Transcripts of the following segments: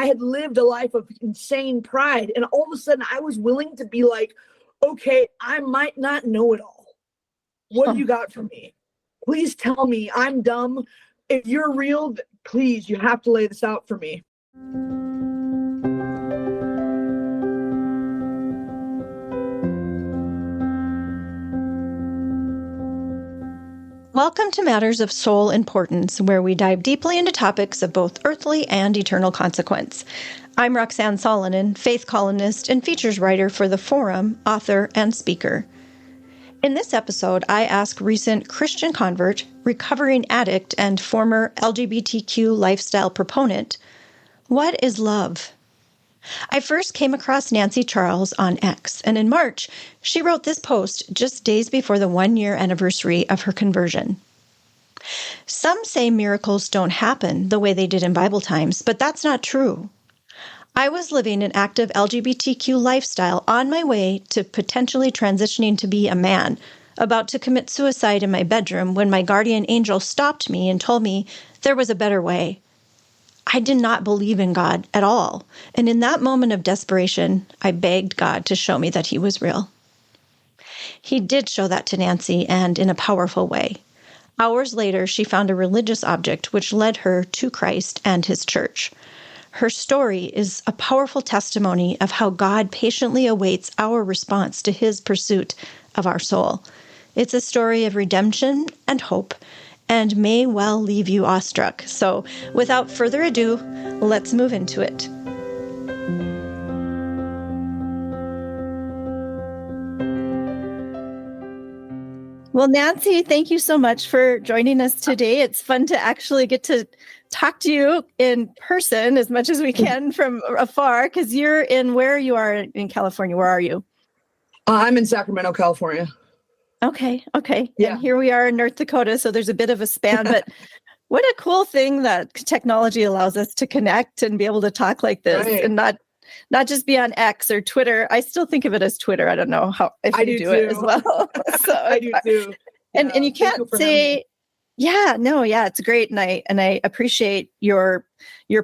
I had lived a life of insane pride. And all of a sudden I was willing to be like, okay, I might not know it all. What do you got for me? Please tell me I'm dumb. If you're real, please, you have to lay this out for me. Welcome to Matters of Soul Importance, where we dive deeply into topics of both earthly and eternal consequence. I'm Roxanne Solonen, faith columnist and features writer for The Forum, author, and speaker. In this episode, I ask recent Christian convert, recovering addict, and former LGBTQ lifestyle proponent, what is love? I first came across Nancy Charles on X, and in March, she wrote this post just days before the 1-year anniversary of her conversion. Some say miracles don't happen the way they did in Bible times, but that's not true. I was living an active LGBTQ lifestyle on my way to potentially transitioning to be a man, about to commit suicide in my bedroom when my guardian angel stopped me and told me there was a better way. I did not believe in God at all, and in that moment of desperation, I begged God to show me that He was real. He did show that to Nancy, and in a powerful way. Hours later, she found a religious object which led her to Christ and His church. Her story is a powerful testimony of how God patiently awaits our response to His pursuit of our soul. It's a story of redemption and hope, and may well leave you awestruck. So, without further ado, let's move into it. Well, Nancy, thank you so much for joining us today. It's fun to actually get to talk to you in person as much as we can from afar, because you're in where you are in California. Where are you? I'm in Sacramento, California. Okay. Yeah. And here we are in North Dakota, so there's a bit of a span, but what a cool thing that technology allows us to connect and be able to talk like this, right? And not just be on X or Twitter. I still think of it as Twitter. I don't know how if you do it as well. So I do too. And you can't say, it's great, and I appreciate your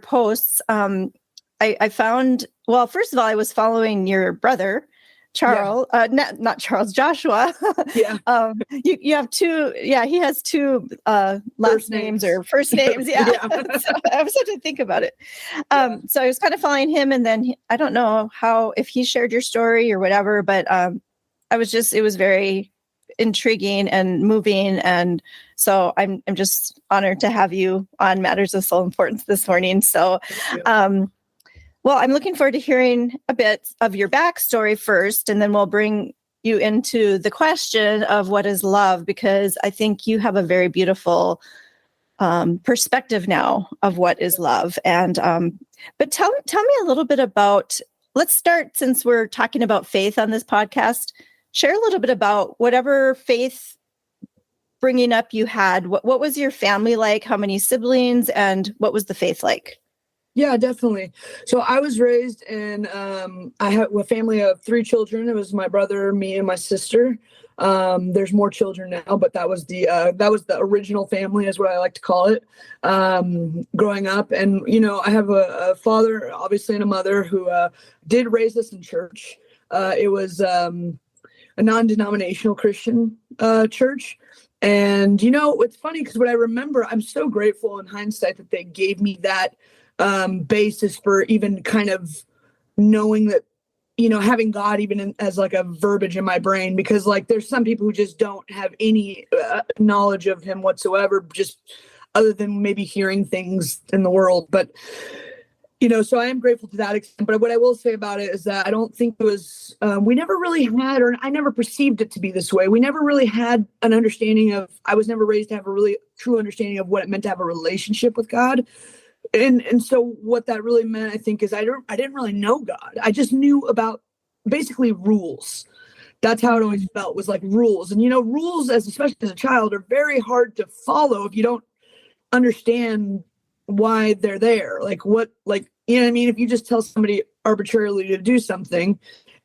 posts. I found, well, first of all, I was following your brother, Charles, not Charles, Joshua. Yeah. You have two. Yeah, he has two last names or first names. Yeah. So I was had to think about it. So I was kind of following him, and then I don't know if he shared your story or whatever, but it was very intriguing and moving, and so I'm just honored to have you on Matters of Soul Importance this morning. So. Well, I'm looking forward to hearing a bit of your backstory first, and then we'll bring you into the question of what is love, because I think you have a very beautiful perspective now of what is love. And but tell me a little bit about. Let's start, since we're talking about faith on this podcast. Share a little bit about whatever faith bringing up you had. What was your family like? How many siblings, and what was the faith like? Yeah, definitely. So I was raised in, I have a family of 3 children. It was my brother, me, and my sister. There's more children now, but that was the original family, is what I like to call it, growing up. And, I have a father, obviously, and a mother who did raise us in church. It was a non-denominational Christian church. And, it's funny because what I remember, I'm so grateful in hindsight that they gave me that basis for even kind of knowing that, having God even as like a verbiage in my brain, because like there's some people who just don't have any knowledge of Him whatsoever, just other than maybe hearing things in the world. But, so I am grateful to that extent. But what I will say about it is that I don't think it was, we never really had, or I never perceived it to be this way. We never really had an understanding of, I was never raised to have a really true understanding of what it meant to have a relationship with God. And so what that really meant, I think, is I didn't really know God. I just knew about basically rules. That's how it always felt, was like rules. And, rules, especially as a child, are very hard to follow if you don't understand why they're there. Like what I mean? If you just tell somebody arbitrarily to do something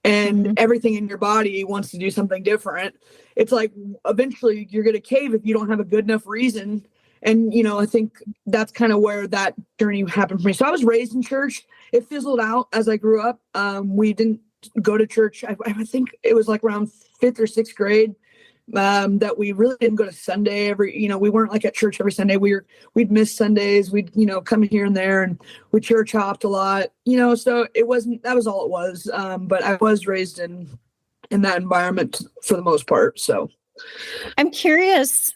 and everything in your body wants to do something different, it's like eventually you're going to cave if you don't have a good enough reason. And, I think that's kind of where that journey happened for me. So I was raised in church. It fizzled out as I grew up. We didn't go to church. I think it was like around 5th or 6th grade that we really didn't go to Sunday we weren't like at church every Sunday. We'd miss Sundays. We'd, come here and there, and we church hopped a lot, so that was all it was. But I was raised in that environment for the most part. So I'm curious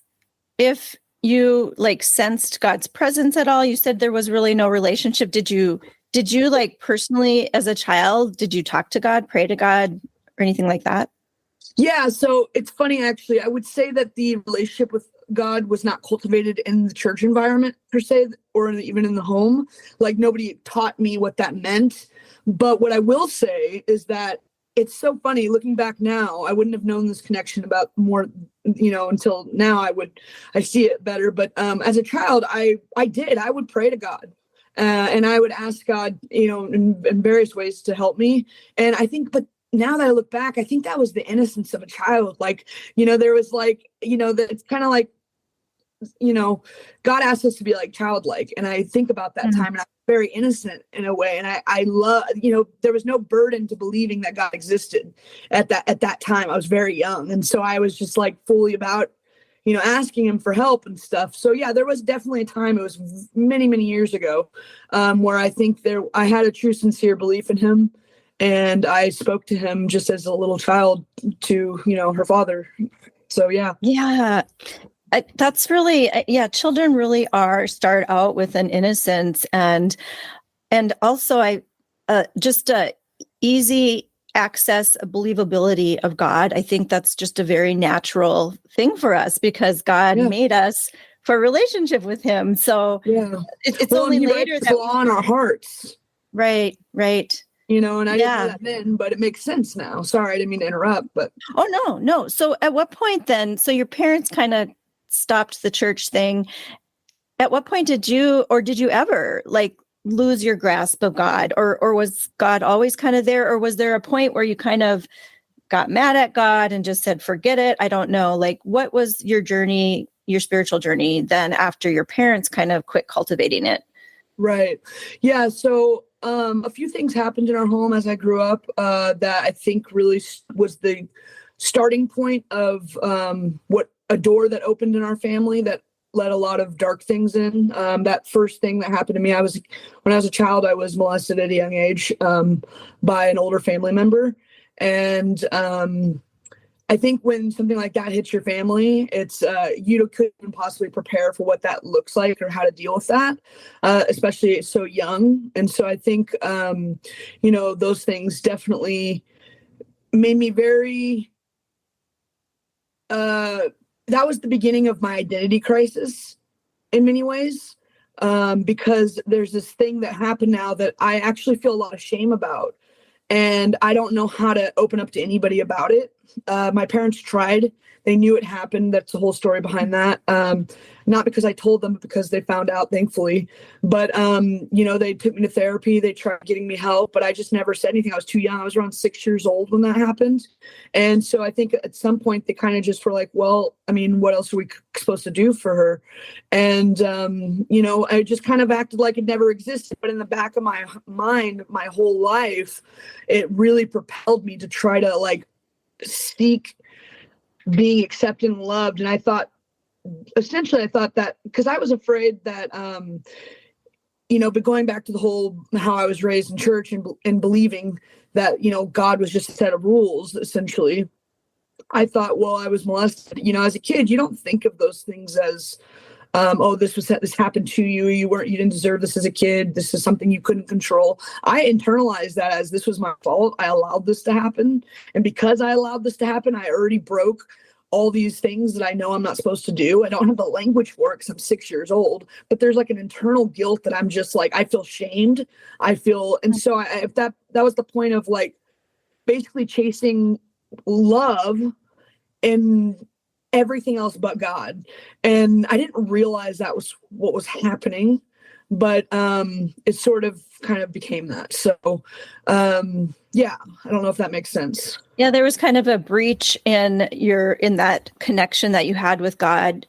if you sensed God's presence at all. You said there was really no relationship. Did you personally as a child, did you talk to God, pray to God, or anything like that? Yeah, so it's funny, actually. I would say that the relationship with God was not cultivated in the church environment per se, or even in the home. Like, nobody taught me what that meant. But what I will say is that it's so funny looking back now. I wouldn't have known this connection about more, until now. I see it better. But as a child, I would pray to God. And I would ask God, in various ways to help me. And I think, but now that I look back, I think that was the innocence of a child. Like, there was that it's kind of like, God asked us to be like childlike. And I think about that time, and I'm very innocent in a way. And I love, there was no burden to believing that God existed at that time. I was very young. And so I was just like fully about, asking him for help and stuff. So yeah, there was definitely a time, it was many, many years ago, where I think I had a true, sincere belief in him. And I spoke to him just as a little child to, her father. So, yeah. Yeah. That's really, children really start out with an innocence and also just a easy access, believability of God. I think that's just a very natural thing for us because God made us for a relationship with him. So it's only later that on our hearts. Right. And I didn't know that then, but it makes sense now. Sorry, I didn't mean to interrupt, but. Oh, no. So at what point then, so your parents kind of stopped the church thing. At what point did you ever lose your grasp of God, or was God always kind of there? Or was there a point where you kind of got mad at God and just said, forget it? I don't know. What was your journey, your spiritual journey then after your parents kind of quit cultivating it? Right. Yeah. So a few things happened in our home as I grew up that I think really was the starting point of what a door that opened in our family that let a lot of dark things in. That first thing that happened to me, when I was a child, I was molested at a young age by an older family member. And I think when something like that hits your family, it's you couldn't possibly prepare for what that looks like or how to deal with that, especially so young. And so I think those things definitely made me very. That was the beginning of my identity crisis in many ways, because there's this thing that happened now that I actually feel a lot of shame about. And I don't know how to open up to anybody about it. My parents tried. They knew it happened. That's the whole story behind that. Not because I told them, but because they found out, thankfully. But, they took me to therapy. They tried getting me help, but I just never said anything. I was too young. I was around 6 years old when that happened. And so I think at some point they kind of just were like, well, I mean, what else are we supposed to do for her? And, I just kind of acted like it never existed. But in the back of my mind, my whole life, it really propelled me to try to seek being accepted and loved. And I thought that because I was afraid that, but going back to the whole, how I was raised in church and believing that, God was just a set of rules, essentially. I thought, well, I was molested, as a kid, you don't think of those things as, this happened to you. You didn't deserve this as a kid. This is something you couldn't control. I internalized that as this was my fault. I allowed this to happen. And because I allowed this to happen, I already broke all these things that I know I'm not supposed to do. I don't have the language for it because I'm 6 years old, but there's an internal guilt that I'm just I feel shamed. And so that was the point of basically chasing love and everything else but God. And I didn't realize that was what was happening, but it sort of kind of became that. So I don't know if that makes sense. Yeah, there was kind of a breach in that connection that you had with God.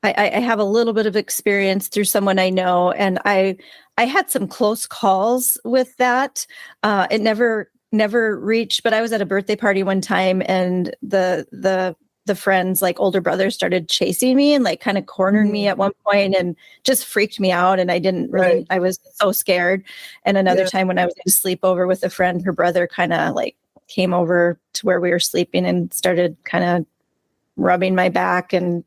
I have a little bit of experience through someone I know, and I had some close calls with that. It never reached, but I was at a birthday party one time, and the friends, like older brothers, started chasing me and like kind of cornered me at one point and just freaked me out. And I didn't really, I was so scared. And another time when I was at a sleepover with a friend, her brother kind of like came over to where we were sleeping and started kind of rubbing my back, and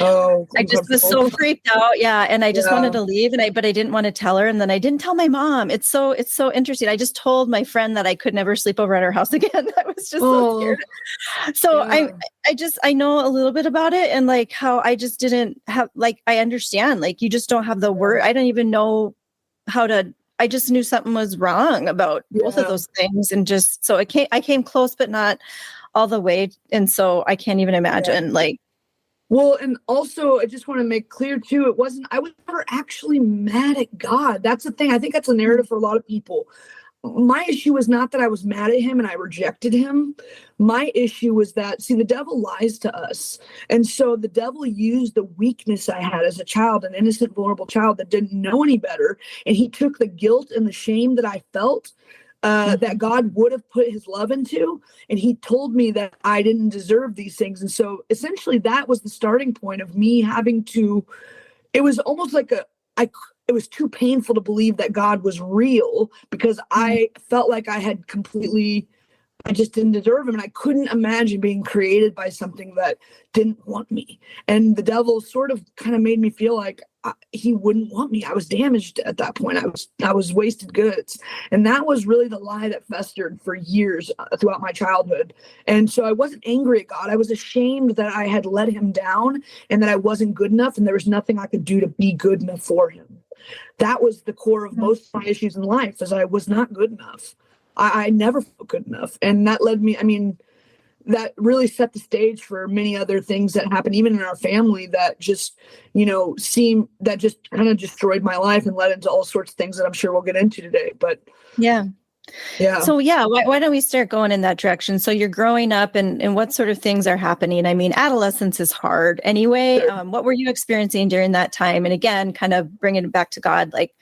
I just was so freaked out. Yeah. And I just wanted to leave, but I didn't want to tell her. And then I didn't tell my mom. It's so interesting. I just told my friend that I could never sleep over at her house again. I was just so scared. So I know a little bit about it, and like how I just didn't have, like, I understand, like, you just don't have the word. I don't even know I just knew something was wrong about both of those things. And just, so I came close, but not all the way. And so I can't even imagine Well, and also I just want to make clear too, I was never actually mad at God. That's the thing. I think that's a narrative for a lot of people. My issue was not that I was mad at him and I rejected him. My issue was that, see, the devil lies to us. And so the devil used the weakness I had as a child, an innocent, vulnerable child that didn't know any better. And he took the guilt and the shame that I felt, that God would have put his love into, and he told me that I didn't deserve these things. And so essentially that was the starting point of me having to, it was almost like it was too painful to believe that God was real, because I felt like I just didn't deserve him. And I couldn't imagine being created by something that didn't want me. And the devil sort of kind of made me feel like he wouldn't want me. I was damaged at that point. I was wasted goods. And that was really the lie that festered for years throughout my childhood. And so I wasn't angry at God. I was ashamed that I had let him down and that I wasn't good enough, and there was nothing I could do to be good enough for him. That was the core of most of my issues in life, is I was not good enough. I never felt good enough. And that led me, that really set the stage for many other things that happened, even in our family, that just, that just kind of destroyed my life and led into all sorts of things that I'm sure we'll get into today. But yeah. So why don't we start going in that direction? So you're growing up, and what sort of things are happening? I mean, adolescence is hard anyway. Sure. What were you experiencing during that time? And again, kind of bringing it back to God, like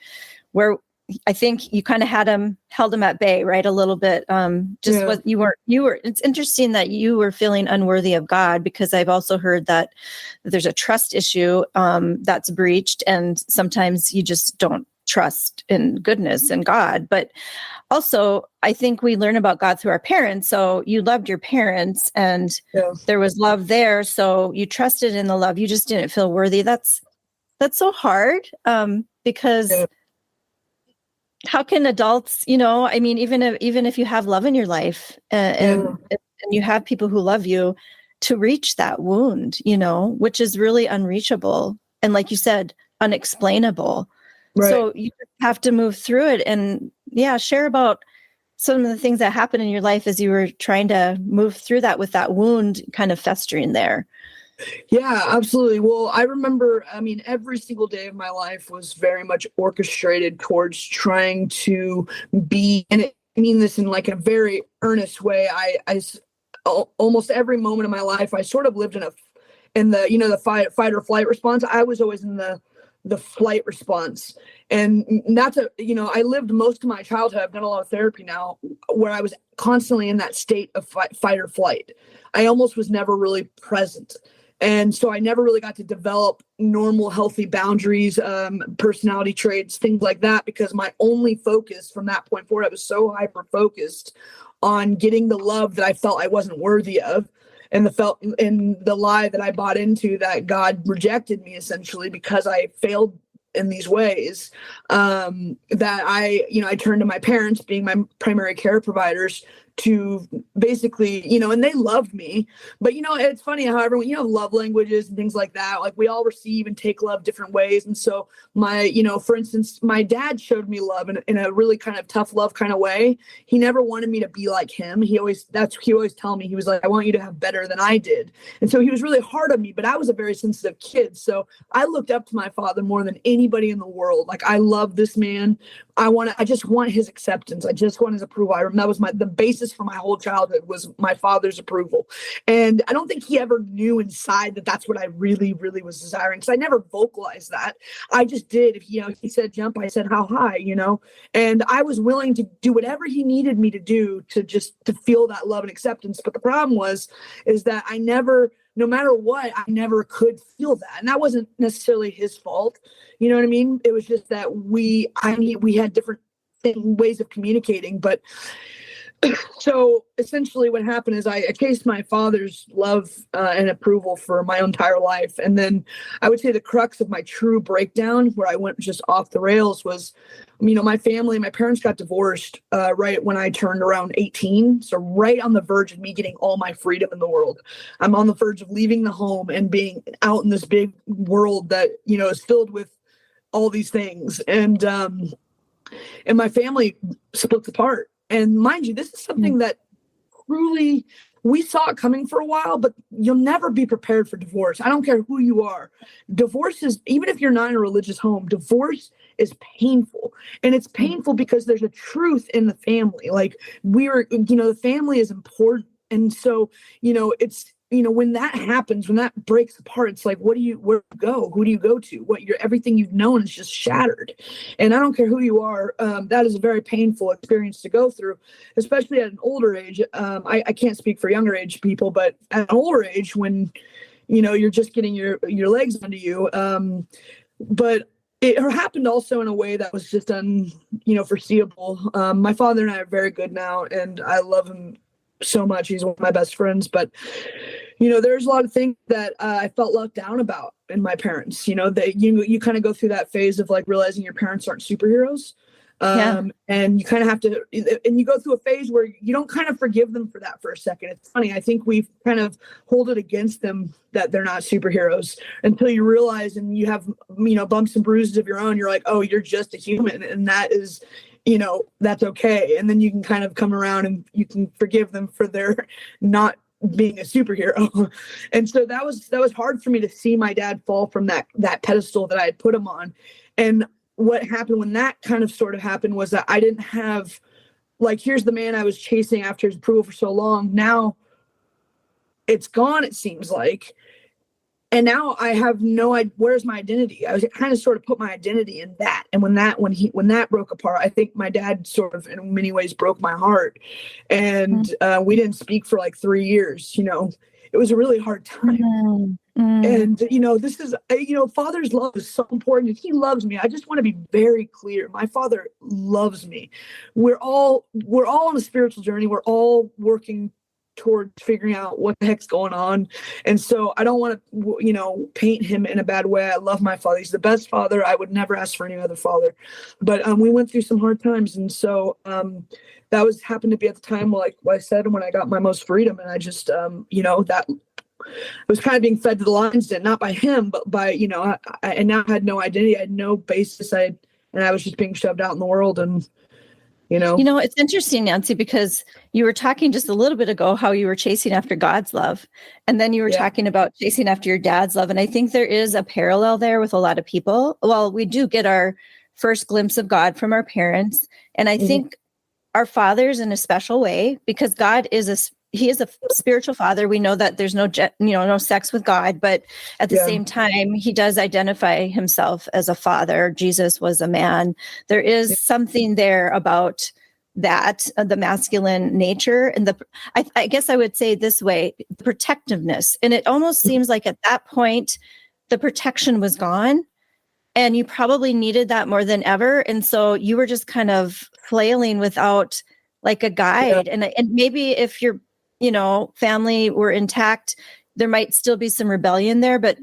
where I think you kind of held him at bay, right? A little bit. What you were, it's interesting that you were feeling unworthy of God, because I've also heard that there's a trust issue that's breached. And sometimes you just don't trust in goodness and God. But also, I think we learn about God through our parents. So you loved your parents, and there was love there. So you trusted in the love. You just didn't feel worthy. That's so hard, because how can adults, even if you have love in your life, and you have people who love you, to reach that wound, which is really unreachable. And like you said, unexplainable. Right. So you have to move through it, and share about some of the things that happened in your life as you were trying to move through that, with that wound kind of festering there. Yeah, absolutely. Well, I remember, every single day of my life was very much orchestrated towards trying to be, and I mean this in like a very earnest way. I almost every moment of my life, I sort of lived in the fight or flight response. I was always in the flight response. And that's I lived most of my childhood. I've done a lot of therapy now, where I was constantly in that state of fight or flight. I almost was never really present. And so I never really got to develop normal, healthy boundaries, personality traits, things like that, because my only focus from that point forward, I was so hyper-focused on getting the love that I felt I wasn't worthy of, and the lie that I bought into, that God rejected me essentially because I failed in these ways, that I turned to my parents, being my primary care providers, to basically, and they loved me. But, it's funny how everyone, love languages and things like that, like we all receive and take love different ways. And so for instance, my dad showed me love in a really kind of tough love kind of way. He never wanted me to be like him. He always tell me, he was like, I want you to have better than I did. And so he was really hard on me, but I was a very sensitive kid. So I looked up to my father more than anybody in the world. Like, I love this man. I just want his acceptance. I just want his approval. That was the basis for my whole childhood was my father's approval. And I don't think he ever knew inside that that's what I really, really was desiring. Cause I never vocalized that. I just did. If, he said jump, I said how high, and I was willing to do whatever he needed me to do to feel that love and acceptance. But the problem is that no matter what, I never could feel that. And that wasn't necessarily his fault. You know what I mean? It was just that we had different ways of communicating. But so essentially what happened is I chased my father's love and approval for my entire life. And then I would say the crux of my true breakdown, where I went just off the rails, was, my parents got divorced right when I turned around 18. So right on the verge of me getting all my freedom in the world. I'm on the verge of leaving the home and being out in this big world that, is filled with all these things. And my family splits apart. And mind you, this is something that truly we saw it coming for a while, but you'll never be prepared for divorce. I don't care who you are. Divorce is, even if you're not in a religious home, divorce is painful. And it's painful because there's a truth in the family. Like the family is important. And so, it's, when that happens, when that breaks apart, it's like, where do you go? Who do you go to? Everything you've known is just shattered. And I don't care who you are. That is a very painful experience to go through, especially at an older age. I can't speak for younger age people, but at an older age when, you're just getting your legs under you. But it happened also in a way that was just foreseeable. My father and I are very good now, and I love him so much. He's one of my best friends, but there's a lot of things that I felt let down about in my parents. You kind of go through that phase of like realizing your parents aren't superheroes. And you kind of have to, and you go through a phase where you don't kind of forgive them for that for a second. It's funny. I think we kind of hold it against them that they're not superheroes until you realize, and you have, bumps and bruises of your own. You're like, oh, you're just a human. And that is, that's okay. And then you can kind of come around and you can forgive them for their not being a superhero. And so that was hard for me to see my dad fall from that pedestal that I had put him on. And what happened when that kind of sort of happened was that I didn't have, like, here's the man I was chasing after his approval for so long. Now it's gone, it seems like. And now I have no idea, where's my identity? I was kind of sort of put my identity in that. And when that broke apart, I think my dad sort of in many ways broke my heart. And we didn't speak for like 3 years. It was a really hard time. And, this is, father's love is so important. He loves me. I just want to be very clear. My father loves me. We're all on a spiritual journey. We're all working towards figuring out what the heck's going on. And so I don't want to, paint him in a bad way. I love my father. He's the best father. I would never ask for any other father. But we went through some hard times. And so that happened to be at the time, like I said, when I got my most freedom. And I just, that was kind of being fed to the lion's den, not by him, but by, I now had no identity. I had no basis. And I was just being shoved out in the world. And it's interesting, Nancy, because you were talking just a little bit ago how you were chasing after God's love. And then you were talking about chasing after your dad's love. And I think there is a parallel there with a lot of people. Well, we do get our first glimpse of God from our parents. And I think our fathers in a special way, because God is he is a spiritual father. We know that there's no sex with God, but at the same time, he does identify himself as a father. Jesus was a man. There is something there about that, the masculine nature. And I guess I would say it this way, the protectiveness. And it almost seems like at that point, the protection was gone and you probably needed that more than ever. And so you were just kind of flailing without like a guide. And maybe if your family were intact, there might still be some rebellion there, but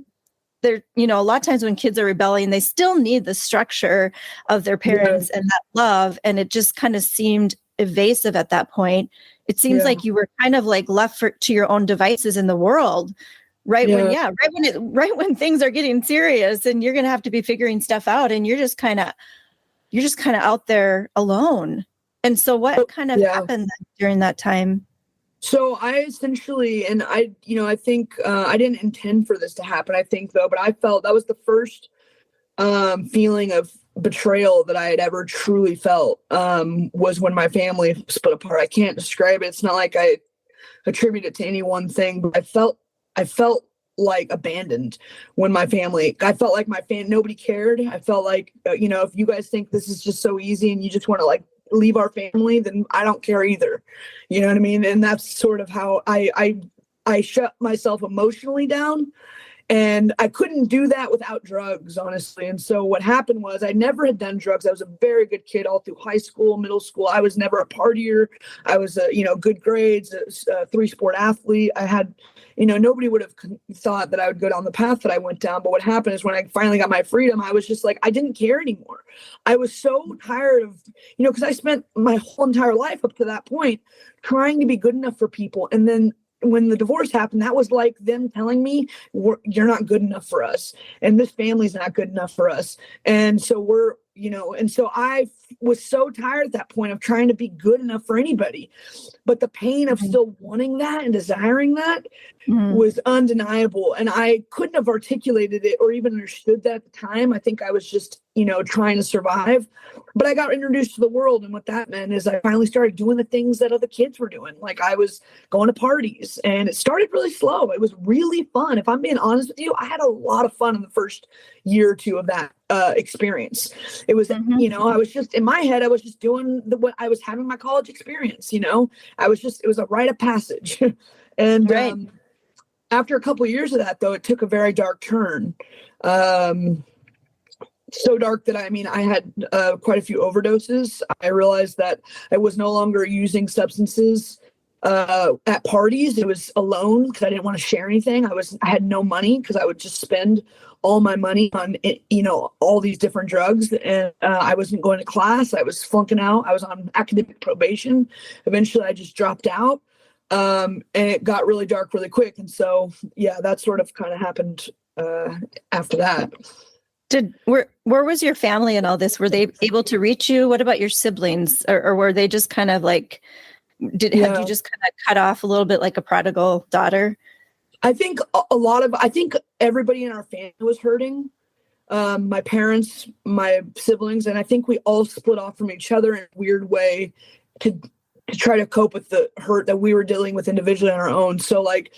there, a lot of times when kids are rebelling, they still need the structure of their parents and that love. And it just kind of seemed evasive at that point. It seems like you were kind of like left to your own devices in the world, right when things are getting serious and you're going to have to be figuring stuff out and you're just kind of out there alone. And so what kind of happened during that time? So I essentially, and I think I didn't intend for this to happen, I think though, but I felt that was the first feeling of betrayal that I had ever truly felt was when my family split apart. I can't describe it. It's not like I attribute it to any one thing, but I felt like abandoned when I felt like nobody cared. I felt like, if you guys think this is just so easy and you just want to like leave our family, then I don't care either. You know what I mean? And that's sort of how I shut myself emotionally down. And I couldn't do that without drugs, honestly. And so what happened was I never had done drugs. I was a very good kid all through high school, middle school. I was never a partier. I was, good grades, a 3-sport athlete. I had, nobody would have thought that I would go down the path that I went down. But what happened is when I finally got my freedom, I was just like, I didn't care anymore. I was so tired of, because I spent my whole entire life up to that point trying to be good enough for people. And then when the divorce happened, that was like them telling me, you're not good enough for us. And this family's not good enough for us. And so so I was so tired at that point of trying to be good enough for anybody. But the pain of still wanting that and desiring that was undeniable. And I couldn't have articulated it or even understood that at the time. I think I was just, trying to survive. But I got introduced to the world. And what that meant is I finally started doing the things that other kids were doing. Like I was going to parties, and it started really slow. It was really fun. If I'm being honest with you, I had a lot of fun in the first year or two of that experience. It was, I was just in my head, I was just doing what I was having my college experience, it was a rite of passage. And right. After a couple of years of that, though, it took a very dark turn. So dark that I had quite a few overdoses. I realized that I was no longer using substances at parties. It was alone because I didn't want to share anything. I had no money because I would just spend all my money on all these different drugs, and I wasn't going to class. I was flunking out. I was on academic probation. Eventually, I just dropped out, and it got really dark really quick. And so, yeah, that sort of kind of happened after that. Where was your family in all this? Were they able to reach you? What about your siblings, or were they just kind of like? Had you just kind of cut off a little bit like a prodigal daughter? I think everybody in our family was hurting. My parents, my siblings, and I think we all split off from each other in a weird way to try to cope with the hurt that we were dealing with individually on our own. So like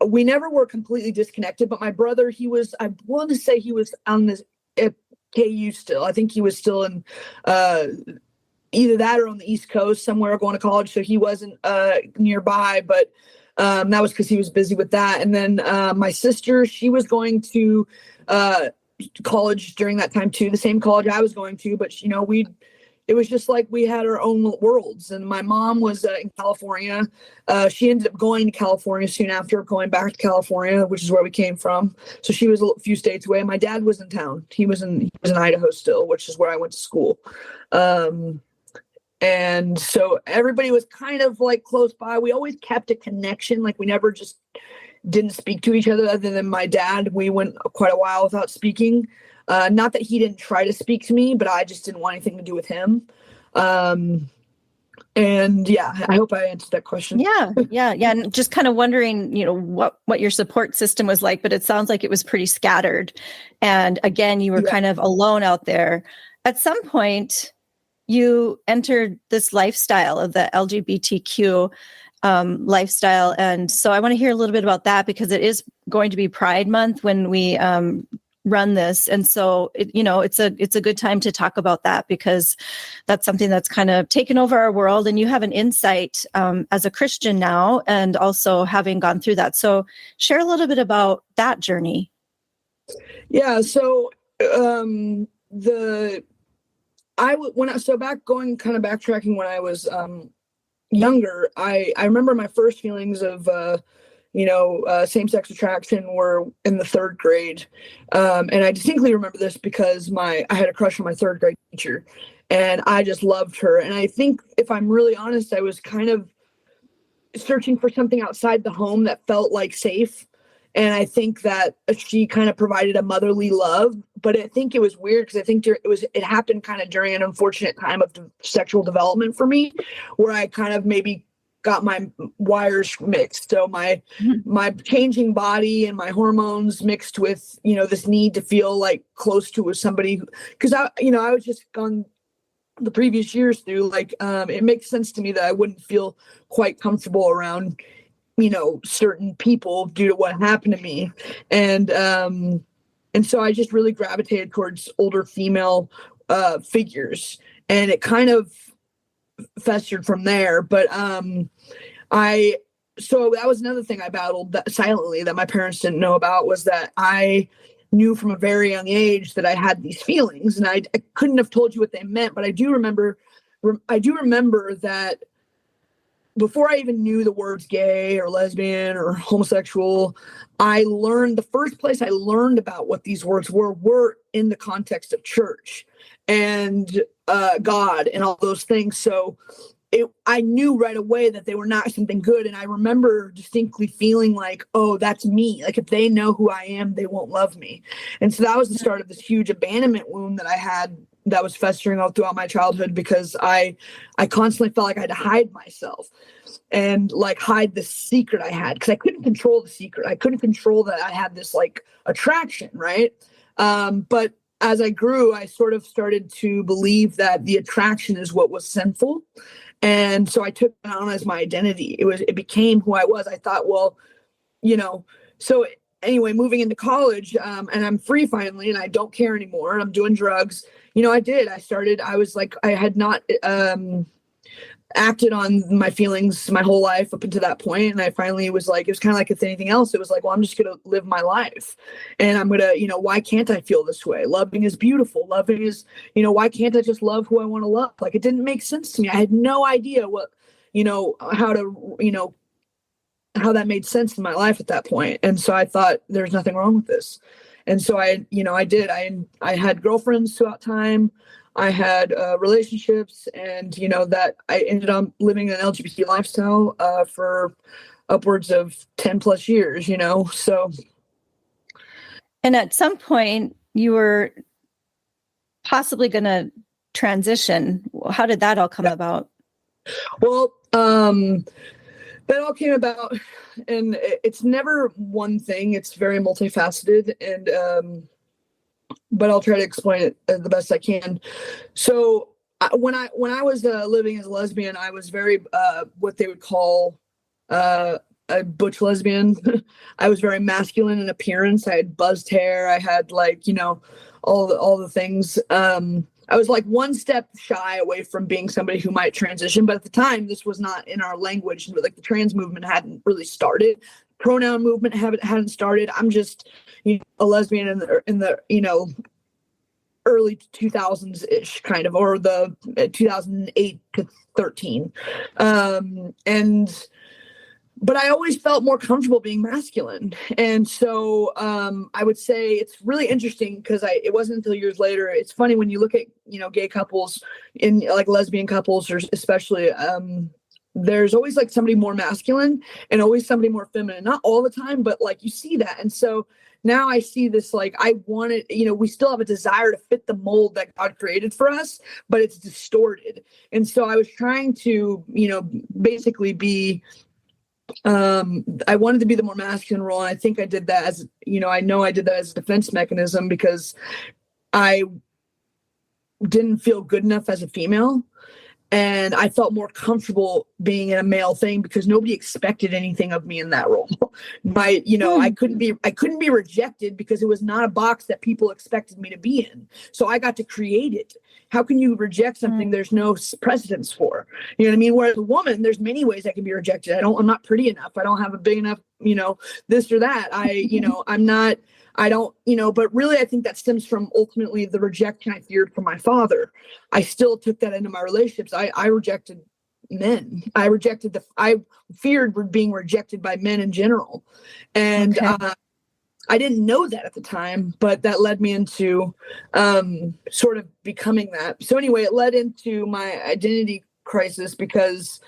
we never were completely disconnected, but my brother, I want to say he was on this KU still. I think he was still in either that or on the East Coast somewhere going to college. So he wasn't nearby, but that was because he was busy with that. And then my sister, she was going to college during that time too, the same college I was going to, but it was just like we had our own worlds. And my mom was in California. She ended up going to California soon after, going back to California, which is where we came from. So she was a few states away. My dad was in town. He was in Idaho still, which is where I went to school. And so everybody was kind of like close by. We always kept a connection. Like we never just didn't speak to each other other than my dad. We went quite a while without speaking. Not that he didn't try to speak to me, but I just didn't want anything to do with him. And yeah, I hope I answered that question. Yeah. And just kind of wondering, what your support system was like, but it sounds like it was pretty scattered. And again, you were kind of alone out there. At some point, you entered this lifestyle of the LGBTQ lifestyle. And so I want to hear a little bit about that because it is going to be Pride Month when we run this. And so, it's a good time to talk about that because that's something that's kind of taken over our world. And you have an insight as a Christian now, and also having gone through that. So share a little bit about that journey. Yeah. So backtracking when I was younger, I remember my first feelings of same-sex attraction were in the third grade. And I distinctly remember this because I had a crush on my third grade teacher and I just loved her. And I think if I'm really honest, I was kind of searching for something outside the home that felt like safe. And I think that she kind of provided a motherly love, but I think it was weird because I think it happened kind of during an unfortunate time of sexual development for me, where I kind of maybe got my wires mixed. So my changing body and my hormones mixed with, this need to feel like close to somebody, because I was just gone the previous years through, like, it makes sense to me that I wouldn't feel quite comfortable around, certain people due to what happened to me. And so I just really gravitated towards older female figures, and it kind of festered from there. But so that was another thing I battled silently that my parents didn't know about, was that I knew from a very young age that I had these feelings, and I couldn't have told you what they meant, but I do remember that before I even knew the words gay or lesbian or homosexual, the first place I learned about what these words were in the context of church and God and all those things. So I knew right away that they were not something good. And I remember distinctly feeling like, oh, that's me. Like, if they know who I am, they won't love me. And so that was the start of this huge abandonment wound that I had, that was festering all throughout my childhood, because I constantly felt like I had to hide myself and like hide the secret I had, because I couldn't control the secret. I couldn't control that I had this like attraction, right? But as I grew, I sort of started to believe that the attraction is what was sinful. And so I took it on as my identity. It became who I was. I thought, well, so anyway, moving into college, and I'm free finally, and I don't care anymore. I'm doing drugs. I was like, I had not acted on my feelings my whole life up until that point. And I finally was like, it was kind of like it's anything else. It was like, well, I'm just going to live my life, and I'm going to, why can't I feel this way? Loving is beautiful. Loving is, why can't I just love who I want to love? Like, it didn't make sense to me. I had no idea what, how that made sense in my life at that point. And so I thought, there's nothing wrong with this. And so I had girlfriends throughout time. I had relationships, and that I ended up living an LGBT lifestyle for upwards of 10 plus years, so. And at some point you were possibly going to transition. How did that all come about? Well, that all came about, and it's never one thing. It's very multifaceted, and but I'll try to explain it the best I can. So when I was living as a lesbian, I was very what they would call a butch lesbian. I was very masculine in appearance. I had buzzed hair. I had all the things. I was like one step shy away from being somebody who might transition, but at the time this was not in our language. Like, the trans movement hadn't really started. Pronoun movement hadn't started. I'm just a lesbian in the early 2000s ish, kind of, or the 2008 to 13. But I always felt more comfortable being masculine. And so I would say it's really interesting, because it wasn't until years later. It's funny when you look at, gay couples, in like lesbian couples, or especially, there's always like somebody more masculine and always somebody more feminine. Not all the time, but like you see that. And so now I see this, like, I wanted, we still have a desire to fit the mold that God created for us, but it's distorted. And so I was trying to, basically be, I wanted to be the more masculine role. And I think I did that as, I know I did that as a defense mechanism, because I didn't feel good enough as a female. And I felt more comfortable being in a male thing, because nobody expected anything of me in that role. I couldn't be rejected, because it was not a box that people expected me to be in. So I got to create it. How can you reject something there's no precedence for? You know what I mean? Whereas a woman, there's many ways I can be rejected. I'm not pretty enough. I don't have a big enough, this or that. I'm not. I don't, but really I think that stems from ultimately the rejection I feared from my father. I still took that into my relationships. I rejected men. I feared being rejected by men in general. And I didn't know that at the time, but that led me into sort of becoming that. So anyway, it led into my identity crisis, because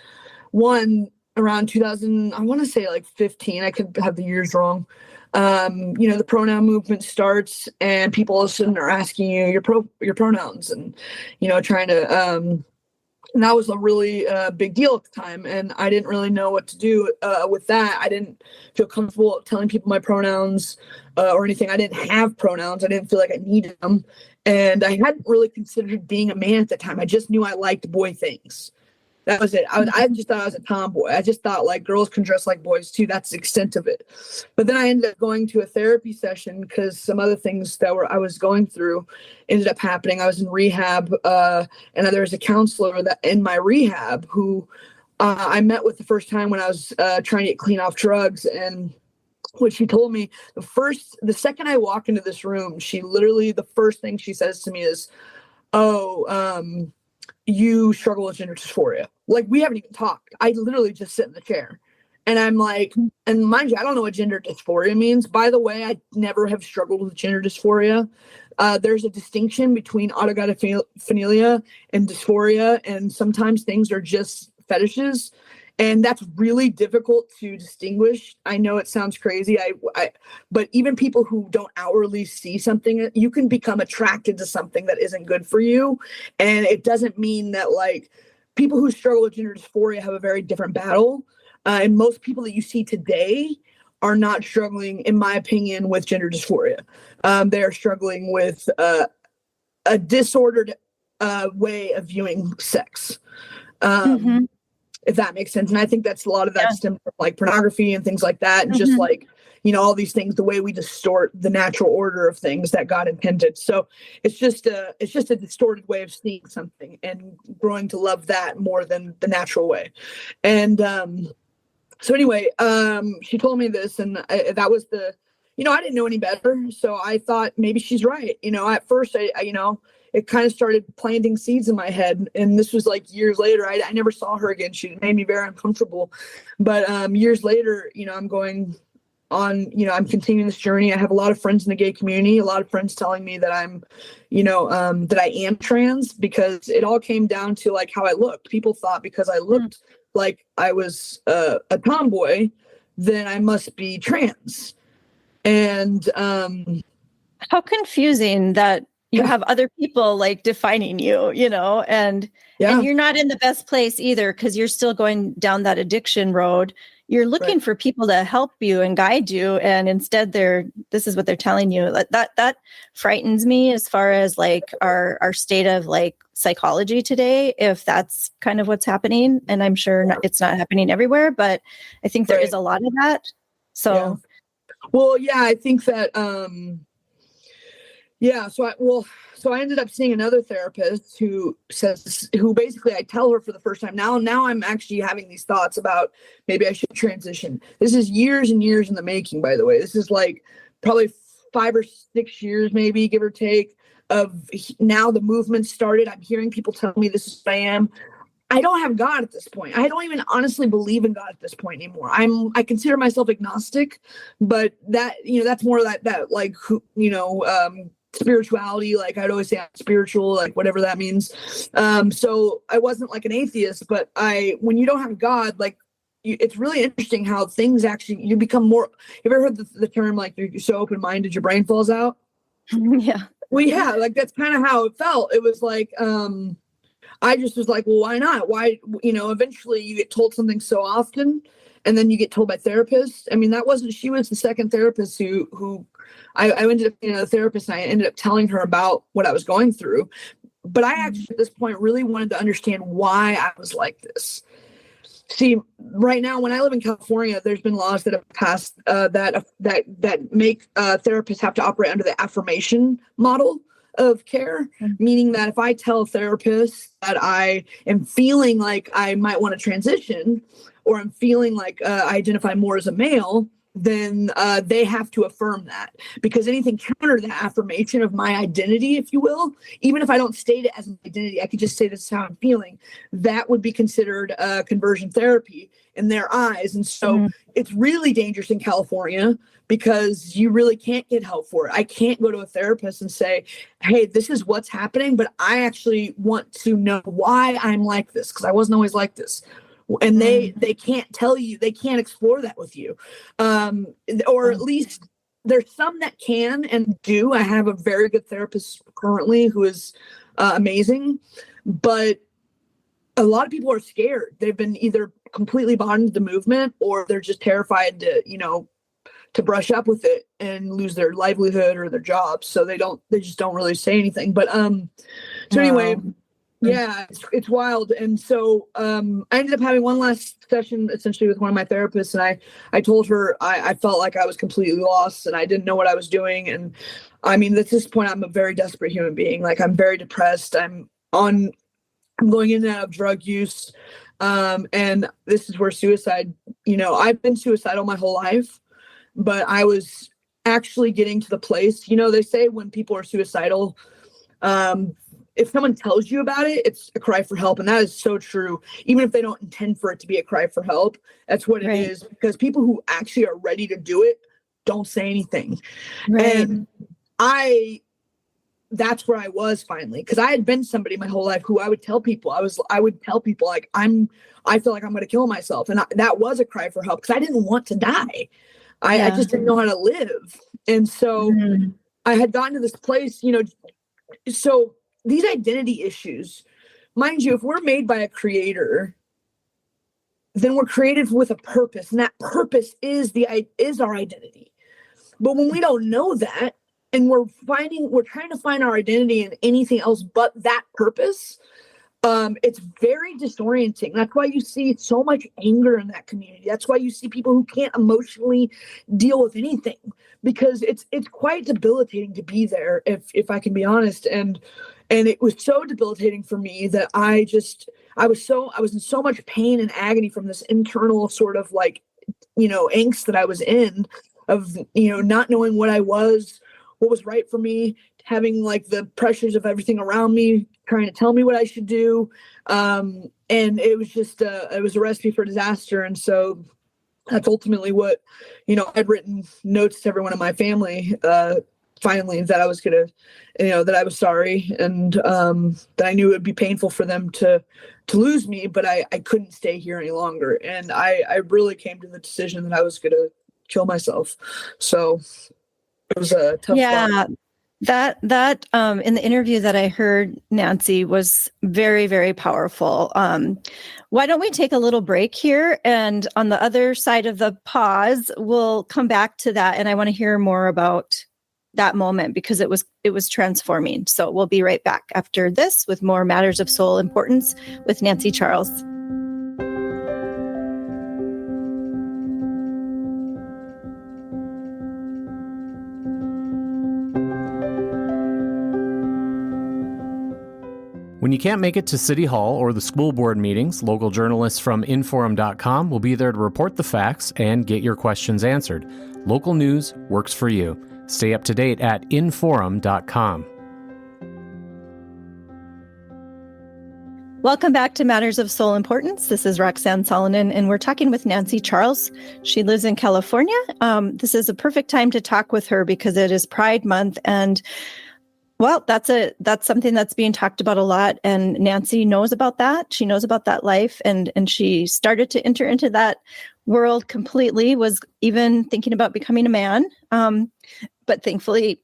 one, around 2000, I want to say like 15, I could have the years wrong. The pronoun movement starts, and people all of a sudden are asking you your pronouns, and, trying to And that was a really big deal at the time. And I didn't really know what to do with that. I didn't feel comfortable telling people my pronouns or anything. I didn't have pronouns. I didn't feel like I needed them. And I hadn't really considered being a man at the time. I just knew I liked boy things. That was it. I just thought I was a tomboy. I just thought like girls can dress like boys too. That's the extent of it. But then I ended up going to a therapy session because some other things that I was going through ended up happening. I was in rehab, and there was a counselor that in my rehab who I met with the first time when I was trying to get clean off drugs. And what she told me, the second I walk into this room, she literally, the first thing she says to me is, "Oh, you struggle with gender dysphoria." Like, we haven't even talked. I literally just sit in the chair. And I'm like, and mind you, I don't know what gender dysphoria means. By the way, I never have struggled with gender dysphoria. There's a distinction between autogynephilia and dysphoria. And sometimes things are just fetishes. And that's really difficult to distinguish. I know it sounds crazy. But even people who don't outwardly see something, you can become attracted to something that isn't good for you. And it doesn't mean that like people who struggle with gender dysphoria have a very different battle. And most people that you see today are not struggling, in my opinion, with gender dysphoria. They are struggling with a disordered way of viewing sex. If that makes sense. And I think that's a lot of that stems from like pornography and things like that. And just like, all these things, the way we distort the natural order of things that God intended. So it's just a distorted way of seeing something and growing to love that more than the natural way. And so anyway, she told me this, and that was I didn't know any better. So I thought maybe she's right. At first it kind of started planting seeds in my head. And this was like years later. I never saw her again. She made me very uncomfortable. But years later, I'm going on, I'm continuing this journey. I have a lot of friends in the gay community, a lot of friends telling me that I'm, that I am trans, because it all came down to like how I looked. People thought because I looked like I was a tomboy, then I must be trans. And how confusing that you have other people like defining you, and you're not in the best place either, because you're still going down that addiction road. You're looking for people to help you and guide you, and instead this is what they're telling you. That frightens me as far as like our state of like psychology today, if that's kind of what's happening. And I'm sure it's not happening everywhere, but I think there is a lot of that. So well, I think that so I ended up seeing another therapist who basically, I tell her for the first time now I'm actually having these thoughts about maybe I should transition. This is years and years in the making, by the way. This is like probably 5 or 6 years, maybe, give or take, of now the movement started. I'm hearing people tell me this is what I am. I don't have God at this point. I don't even honestly believe in God at this point anymore. I consider myself agnostic, but that, that's more that like, spirituality. Like I'd always say I'm spiritual, like whatever that means. So I wasn't like an atheist, but when you don't have God, like it's really interesting how things actually, you become more, you ever heard the term, like you're so open-minded, your brain falls out? Yeah. Well, yeah, like that's kind of how it felt. It was like, I just was like, well, why not? Why, eventually you get told something so often, and then you get told by therapists. I mean, she was the second therapist who I ended up being a therapist, and I ended up telling her about what I was going through. But I actually at this point really wanted to understand why I was like this. See, right now, when I live in California, there's been laws that have passed that make therapists have to operate under the affirmation model of care, meaning that if I tell a therapist that I am feeling like I might want to transition, or I'm feeling like I identify more as a male, then they have to affirm that, because anything counter the affirmation of my identity, if you will, even if I don't state it as an identity, I could just say this is how I'm feeling, that would be considered conversion therapy in their eyes. And so it's really dangerous in California, because you really can't get help for it. I can't go to a therapist and say, hey, this is what's happening, but I actually want to know why I'm like this, because I wasn't always like this. And they can't tell you, they can't explore that with you. Or at least there's some that can and do. I have a very good therapist currently who is amazing, but a lot of people are scared. They've been either completely bought into the movement, or they're just terrified to, to brush up with it and lose their livelihood or their jobs. So they just don't really say anything. But, so anyway, yeah, it's wild. And so, I ended up having one last session essentially with one of my therapists. And I told her I felt like I was completely lost and I didn't know what I was doing. And I mean, at this point, I'm a very desperate human being. Like, I'm very depressed. I'm going in and out of drug use. And this is where suicide, I've been suicidal my whole life, but I was actually getting to the place, they say when people are suicidal, if someone tells you about it, it's a cry for help. And that is so true. Even if they don't intend for it to be a cry for help, that's what it is. Because people who actually are ready to do it don't say anything. Right. And that's where I was finally, because I had been somebody my whole life who I would tell people, like, I feel like I'm going to kill myself. And that was a cry for help because I didn't want to die. I just didn't know how to live. And so I had gotten to this place, so these identity issues, mind you, if we're made by a creator, then we're created with a purpose, and that purpose is our identity. But when we don't know that, and we're trying to find our identity in anything else but that purpose, it's very disorienting. That's why you see so much anger in that community. That's why you see people who can't emotionally deal with anything, because it's quite debilitating to be there, if I can be honest. And it was so debilitating for me that I was in so much pain and agony from this internal sort of like, angst that I was in of, not knowing what was right for me, having like the pressures of everything around me trying to tell me what I should do. And it was just, it was a recipe for disaster. And so that's ultimately what, I'd written notes to everyone in my family, finally, that I was going to, that I was sorry. And that I knew it would be painful for them to lose me, but I couldn't stay here any longer. And I really came to the decision that I was going to kill myself. So it was a tough one. That in the interview that I heard, Nancy, was very, very powerful. Why don't we take a little break here, and on the other side of the pause, we'll come back to that. And I want to hear more about that moment because it was transforming. So we'll be right back after this with more Matters of Soul Importance with Nancy Charles. When you can't make it to City Hall or the school board meetings, local journalists from Inforum.com will be there to report the facts and get your questions answered. Local news works for you. Stay up to date at Inforum.com. Welcome back to Matters of Soul Importance. This is Roxanne Solonen, and we're talking with Nancy Charles. She lives in California. This is a perfect time to talk with her because it is Pride Month, and well, that's something that's being talked about a lot, and Nancy knows about that. She knows about that life, and she started to enter into that world completely, was even thinking about becoming a man. But thankfully,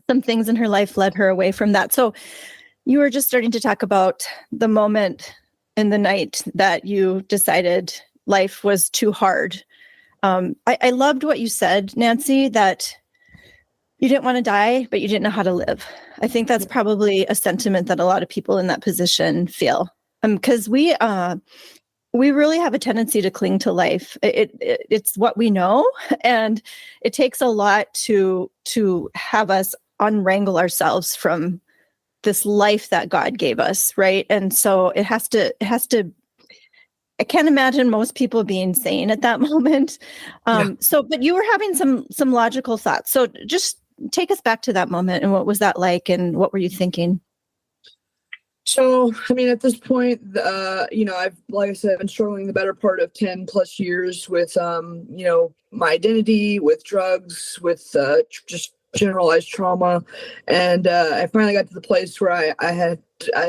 some things in her life led her away from that. So you were just starting to talk about the moment in the night that you decided life was too hard. I loved what you said, Nancy, that you didn't want to die, but you didn't know how to live. I think that's probably a sentiment that a lot of people in that position feel. Because we really have a tendency to cling to life. It's what we know, and it takes a lot to have us unwrangle ourselves from this life that God gave us, right? And so it has to. I can't imagine most people being sane at that moment. So, but you were having some logical thoughts. So just take us back to that moment, and what was that like, and what were you thinking? So, I mean, at this point, I've, like I said, been struggling the better part of 10 plus years with, my identity, with drugs, with just generalized trauma. And I finally got to the place where I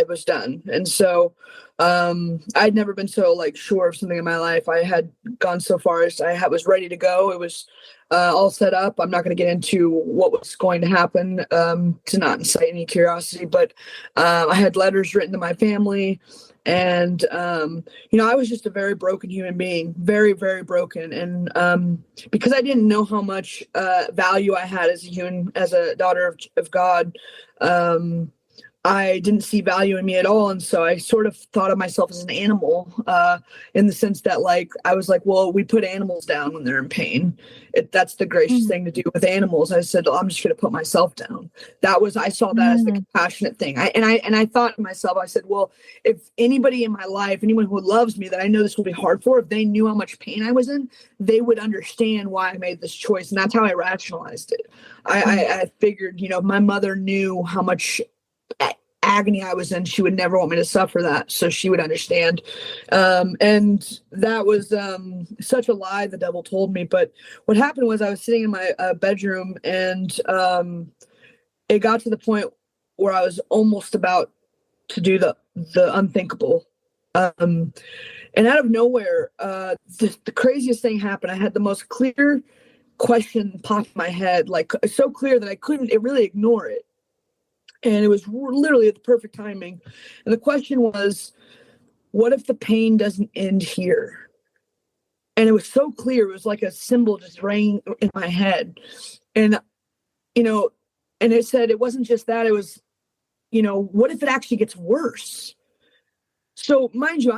was done. And so I'd never been so sure of something in my life. I had gone so far as I was ready to go. It was all set up. I'm not going to get into what was going to happen to not incite any curiosity, but I had letters written to my family And, I was just a very broken human being, very, very broken. And because I didn't know how much value I had as a human, as a daughter of God, I didn't see value in me at all. And so I sort of thought of myself as an animal, in the sense that, like, I was like, well, we put animals down when they're in pain. That's the gracious thing to do with animals. I said, I'm just going to put myself down. I saw that as the compassionate thing. I thought to myself, I said, well, if anybody in my life, anyone who loves me that I know this will be hard for, if they knew how much pain I was in, they would understand why I made this choice. And that's how I rationalized it. I figured, my mother knew how much agony I was in. She would never want me to suffer that, so she would understand. And that was such a lie the devil told me. But what happened was I was sitting in my bedroom, and it got to the point where I was almost about to do the unthinkable. And out of nowhere, the craziest thing happened. I had the most clear question pop in my head, like so clear that I couldn't really ignore it. And it was literally at the perfect timing. And the question was, what if the pain doesn't end here? And it was so clear. It was like a symbol just rang in my head. And, and it said, it wasn't just that. It was, what if it actually gets worse? So mind you,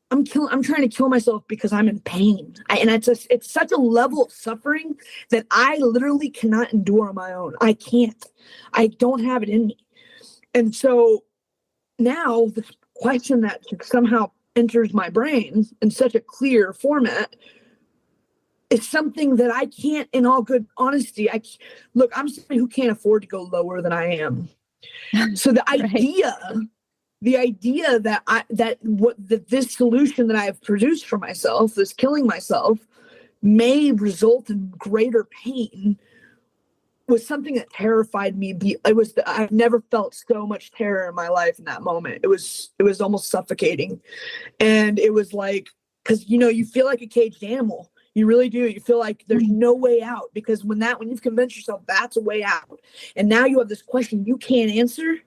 I'm trying to kill myself because I'm in pain. And it's such a level of suffering that I literally cannot endure on my own. I can't. I don't have it in me. And so now the question that somehow enters my brain in such a clear format is something that I can't, in all good honesty, I'm somebody who can't afford to go lower than I am. So the idea that this solution that I have produced for myself, this killing myself, may result in greater pain, was something that terrified me. I've never felt so much terror in my life in that moment. It was almost suffocating. And it was like, because you feel like a caged animal. You really do. You feel like there's no way out, because when you've convinced yourself that's a way out, and now you have this question you can't answer,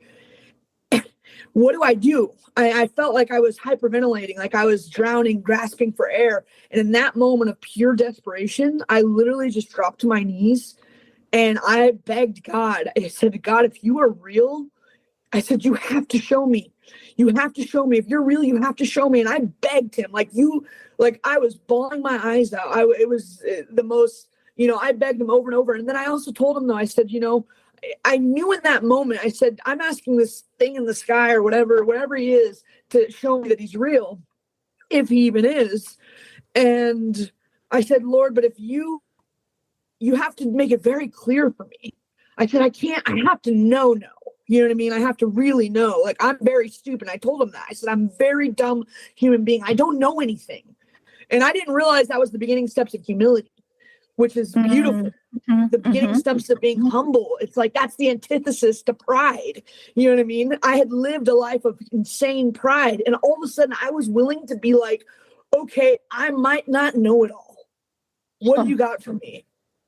what do I do? I felt like I was hyperventilating, like I was drowning, grasping for air. And in that moment of pure desperation, I literally just dropped to my knees and I begged God. I said, God, if you are real, I said, you have to show me. You have to show me. If you're real, you have to show me. And I begged him, like I was bawling my eyes out. It was the most, I begged him over and over. And then I also told him, though, I said, I knew in that moment, I said, I'm asking this thing in the sky or whatever he is, to show me that he's real, if he even is. And I said, Lord, but if you have to make it very clear for me. I said, I have to know. You know what I mean? I have to really know. Like, I'm very stupid. I told him that. I said, I'm a very dumb human being. I don't know anything. And I didn't realize that was the beginning steps of humility, which is beautiful. The beginning steps of being humble. It's like, that's the antithesis to pride. You know what I mean? I had lived a life of insane pride. And all of a sudden I was willing to be like, okay, I might not know it all. What do you got for me?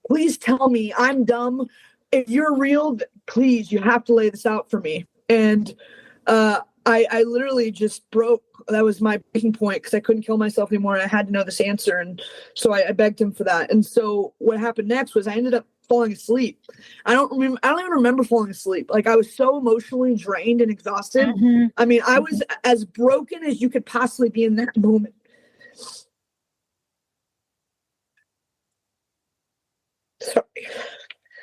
Please tell me I'm dumb. If you're real, please, you have to lay this out for me. And I literally just broke. That was my breaking point, because I couldn't kill myself anymore. I had to know this answer. And so I begged him for that. And so what happened next was I ended up falling asleep. I don't even remember falling asleep. Like, I was so emotionally drained and exhausted. I mean, I was as broken as you could possibly be in that moment. Sorry.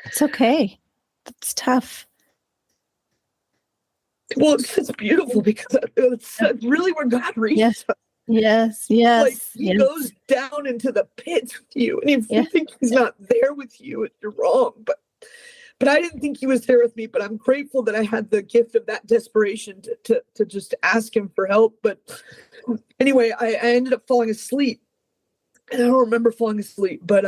It's okay. That's tough. Well, it's beautiful, because it's really where God reaches us. Yes. Like, he goes down into the pits with you, and if you think he's not there with you, you're wrong. But I didn't think he was there with me. But I'm grateful that I had the gift of that desperation to just ask him for help. But anyway, I ended up falling asleep, and I don't remember falling asleep, but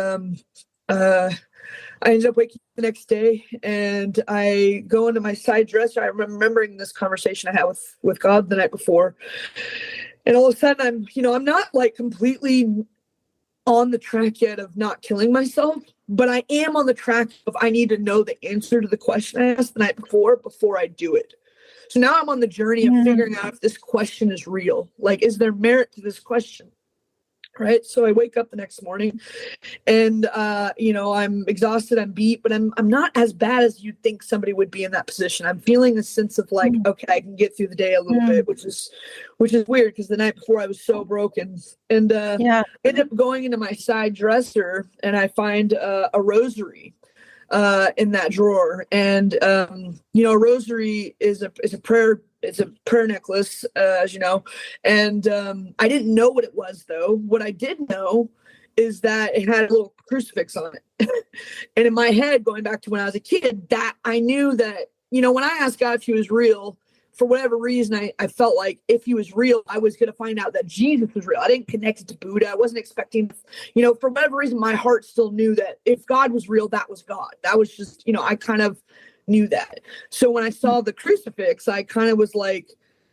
I ended up waking up the next day, and I go into my side dresser. I remember remembering this conversation I had with God the night before. And all of a sudden I'm not like completely on the track yet of not killing myself, but I am on the track of, I need to know the answer to the question I asked the night before I do it. So now I'm on the journey of figuring out if this question is real. Like, is there merit to this question? Right. So I wake up the next morning and, I'm exhausted, I'm beat, but I'm not as bad as you'd think somebody would be in that position. I'm feeling a sense of like, okay, I can get through the day a little bit, which is weird because the night before I was so broken. And ended up going into my side dresser and I find a rosary in that drawer. And, a rosary is a prayer. It's a prayer necklace, as you know. And I didn't know what it was, though. What I did know is that it had a little crucifix on it. And in my head, going back to when I was a kid, that I knew that, when I asked God if he was real, for whatever reason, I felt like if he was real, I was going to find out that Jesus was real. I didn't connect it to Buddha. I wasn't expecting, for whatever reason, my heart still knew that if God was real, that was God. That was just, I kind of knew that. So when I saw the crucifix, I kind of was like,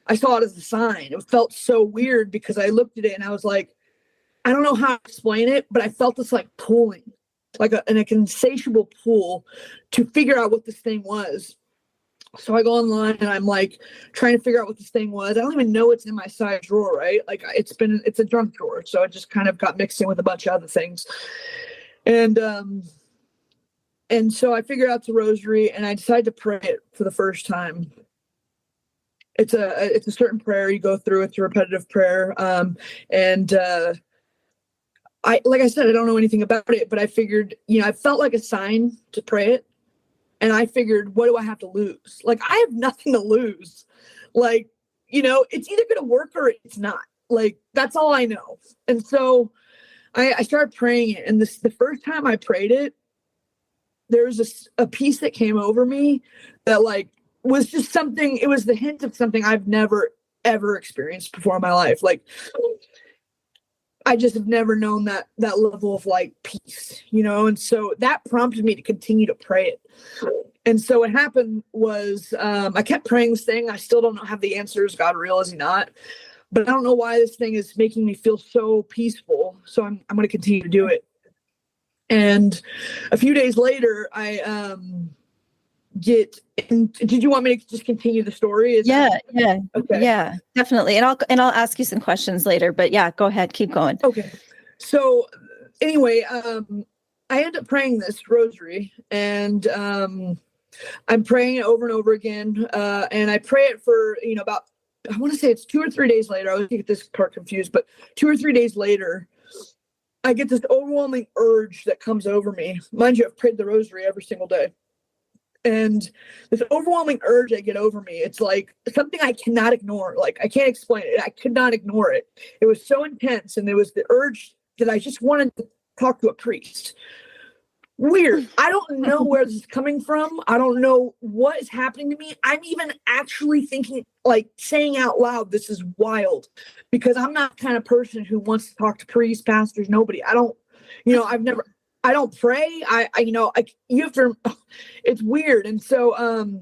I saw it as a sign. It felt so weird because I looked at it and I was like, I don't know how to explain it, but I felt this like pulling, like an insatiable pull to figure out what this thing was. So I go online and I'm like trying to figure out what this thing was. I don't even know it's in my side drawer, right? Like it's a junk drawer. So it just kind of got mixed in with a bunch of other things. And so I figured out the rosary and I decided to pray it for the first time. It's a certain prayer you go through. It's a repetitive prayer. Like I said, I don't know anything about it, but I figured, I felt like a sign to pray it. And I figured, what do I have to lose? Like, I have nothing to lose. Like, it's either going to work or it's not. Like, that's all I know. And so I started praying it. And the first time I prayed it, there was a peace that came over me that like was just something. It was the hint of something I've never, ever experienced before in my life. Like, I just have never known that level of like peace, and so that prompted me to continue to pray it. And so what happened was I kept praying this thing. I still don't have the answers. God real, is he not? But I don't know why this thing is making me feel so peaceful. So I'm going to continue to do it. And a few days later, I did you want me to just continue the story? Yeah. Okay. Yeah, definitely. And I'll ask you some questions later, but yeah, go ahead. Keep going. Okay. So anyway, I end up praying this rosary and I'm praying it over and over again. And I pray it for, about, I want to say it's 2 or 3 days later. I always get this part confused, but 2 or 3 days later, I get this overwhelming urge that comes over me. Mind you, I've prayed the rosary every single day. And this overwhelming urge I get over me, it's like something I cannot ignore. Like, I can't explain it. I could not ignore it. It was so intense. And there was the urge that I just wanted to talk to a priest. Weird. I don't know where this is coming from. I don't know what is happening to me. I'm even actually thinking, like, saying out loud, this is wild, because I'm not the kind of person who wants to talk to priests, pastors, nobody. I don't pray. You have to, it's weird. And so,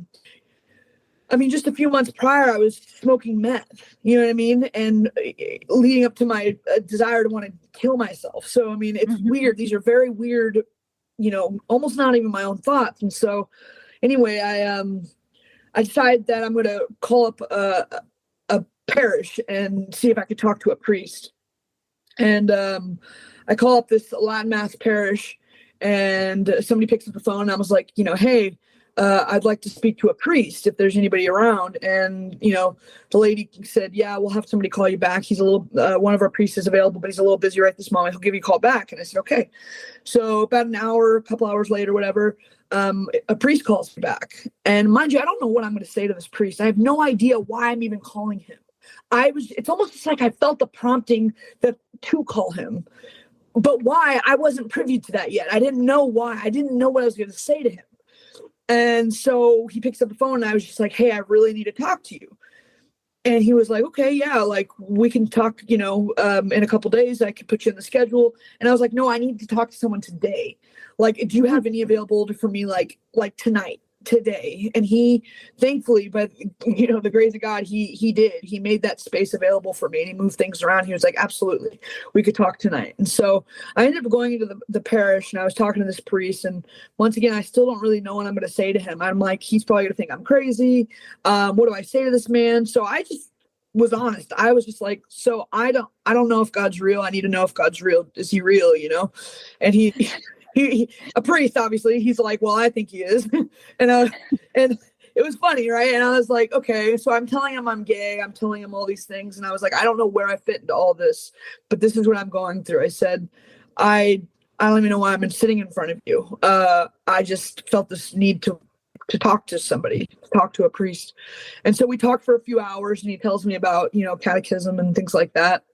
just a few months prior, I was smoking meth, you know what I mean? And leading up to my desire to want to kill myself. So, it's weird. These are very weird, almost not even my own thoughts. And so anyway, I decided that I'm going to call up a parish and see if I could talk to a priest. And I call up this Latin Mass parish and somebody picks up the phone and I was like, hey, I'd like to speak to a priest if there's anybody around. And, the lady said, yeah, we'll have somebody call you back. He's a little, one of our priests is available, but he's a little busy right this moment. He'll give you a call back. And I said, okay. So about an hour, a couple hours later, whatever, a priest calls me back. And mind you, I don't know what I'm going to say to this priest. I have no idea why I'm even calling him. It's almost just like I felt the prompting to call him. But why? I wasn't privy to that yet. I didn't know why. I didn't know what I was going to say to him. And so he picks up the phone and I was just like, hey, I really need to talk to you. And he was like, okay, yeah, like we can talk, in a couple days. I can put you in the schedule. And I was like, no, I need to talk to someone today. Like, do you have any available for me like tonight? today. And he, thankfully, but the grace of God, he made that space available for me, and he moved things around. He was like, absolutely, we could talk tonight. And so I ended up going into the parish, and I was talking to this priest, and once again, I still don't really know what I'm going to say to him. I'm like, he's probably going to think I'm crazy. What do I say to this man? So I just was honest. I was just like, so I don't know if God's real. I need to know if God's real. Is he real? And he a priest, obviously, he's like, well, I think he is. and it was funny, right? And I was like, okay. So I'm telling him I'm gay. I'm telling him all these things. And I was like, I don't know where I fit into all this, but this is what I'm going through. I said, I don't even know why I'm sitting in front of you. I just felt this need to talk to somebody, to talk to a priest. And so we talked for a few hours, and he tells me about, catechism and things like that.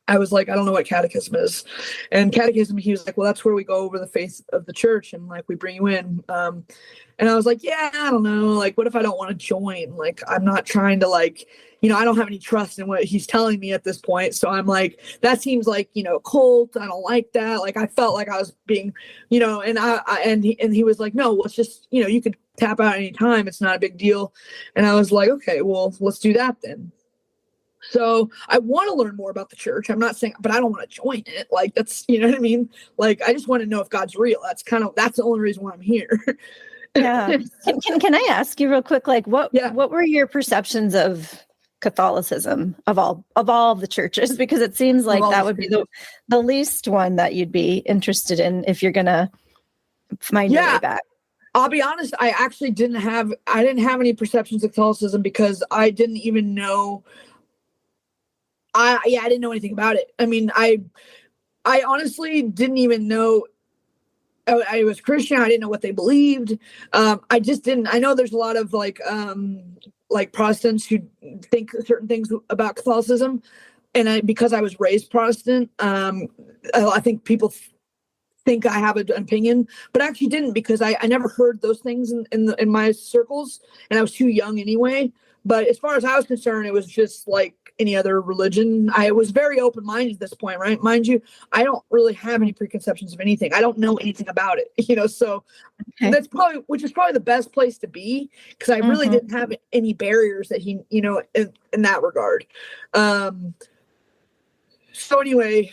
I was like, I don't know what catechism is. And catechism, he was like, well, that's where we go over the faith of the church, and like, we bring you in. And I was like, yeah, I don't know. Like, what if I don't want to join? Like, I'm not trying to I don't have any trust in what he's telling me at this point. So I'm like, that seems like, cult. I don't like that. Like, I felt like I was being, and he was like, no, well, it's just, you could tap out any time. It's not a big deal. And I was like, okay, well, let's do that then. So I want to learn more about the church. I'm not saying, but I don't want to join it. Like, that's, you know what I mean? Like, I just want to know if God's real. That's the only reason why I'm here. Yeah. Can I ask you real quick, like, what were your perceptions of Catholicism of all the churches? Because it seems like that would be the least one that you'd be interested in if you're going to find your way back. I'll be honest. I actually didn't have any perceptions of Catholicism because I didn't even know. I didn't know anything about it. I mean, I honestly didn't even know I was Christian. I didn't know what they believed. I just didn't. I know there's a lot of like Protestants who think certain things about Catholicism, and because I was raised Protestant, I think people think I have an opinion, but I actually didn't, because I never heard those things in my circles, and I was too young anyway. But as far as I was concerned, it was just like any other religion. I was very open-minded at this point, right? Mind you, I don't really have any preconceptions of anything. I don't know anything about it, so that's which is probably the best place to be, because I really didn't have any barriers that in that regard. So anyway,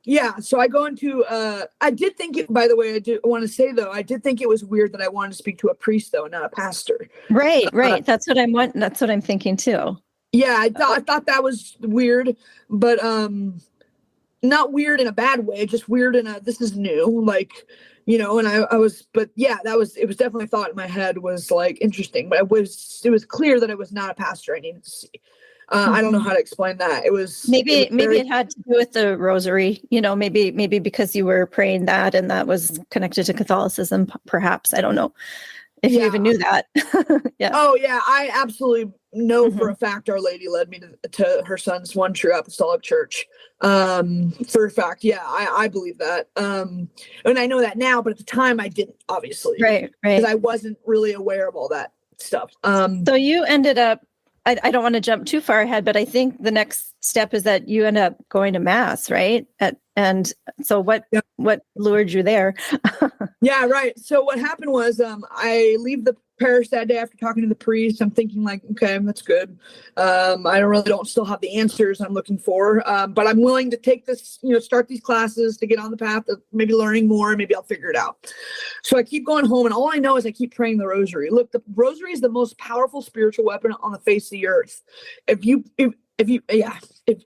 yeah, so I go into, I did think it, by the way, I do want to say though, I did think it was weird that I wanted to speak to a priest though, not a pastor. Right. That's what I'm thinking too. Yeah, I thought that was weird, but not weird in a bad way, just weird in this is new, like, and I was, but yeah, it was definitely a thought in my head, was like interesting, but it was clear that it was not a pastor I needed to see. I don't know how to explain that. Maybe it had to do with the rosary, maybe because you were praying that and that was connected to Catholicism, perhaps. I don't know if you even knew that. Yeah. Oh yeah. I absolutely know for a fact Our Lady led me to her son's one true apostolic church. For a fact. Yeah. I believe that. And I know that now, but at the time I didn't, obviously. Right. Because I wasn't really aware of all that stuff. So you ended up, I don't want to jump too far ahead, but I think the next step is that you end up going to mass, right? And so what lured you there? Yeah, right. So what happened was I leave the parish that day after talking to the priest. I'm thinking like, okay, that's good. I don't still have the answers I'm looking for, but I'm willing to take this, start these classes to get on the path of maybe learning more. Maybe I'll figure it out. So I keep going home, and all I know is I keep praying the rosary. Look, the rosary is the most powerful spiritual weapon on the face of the earth.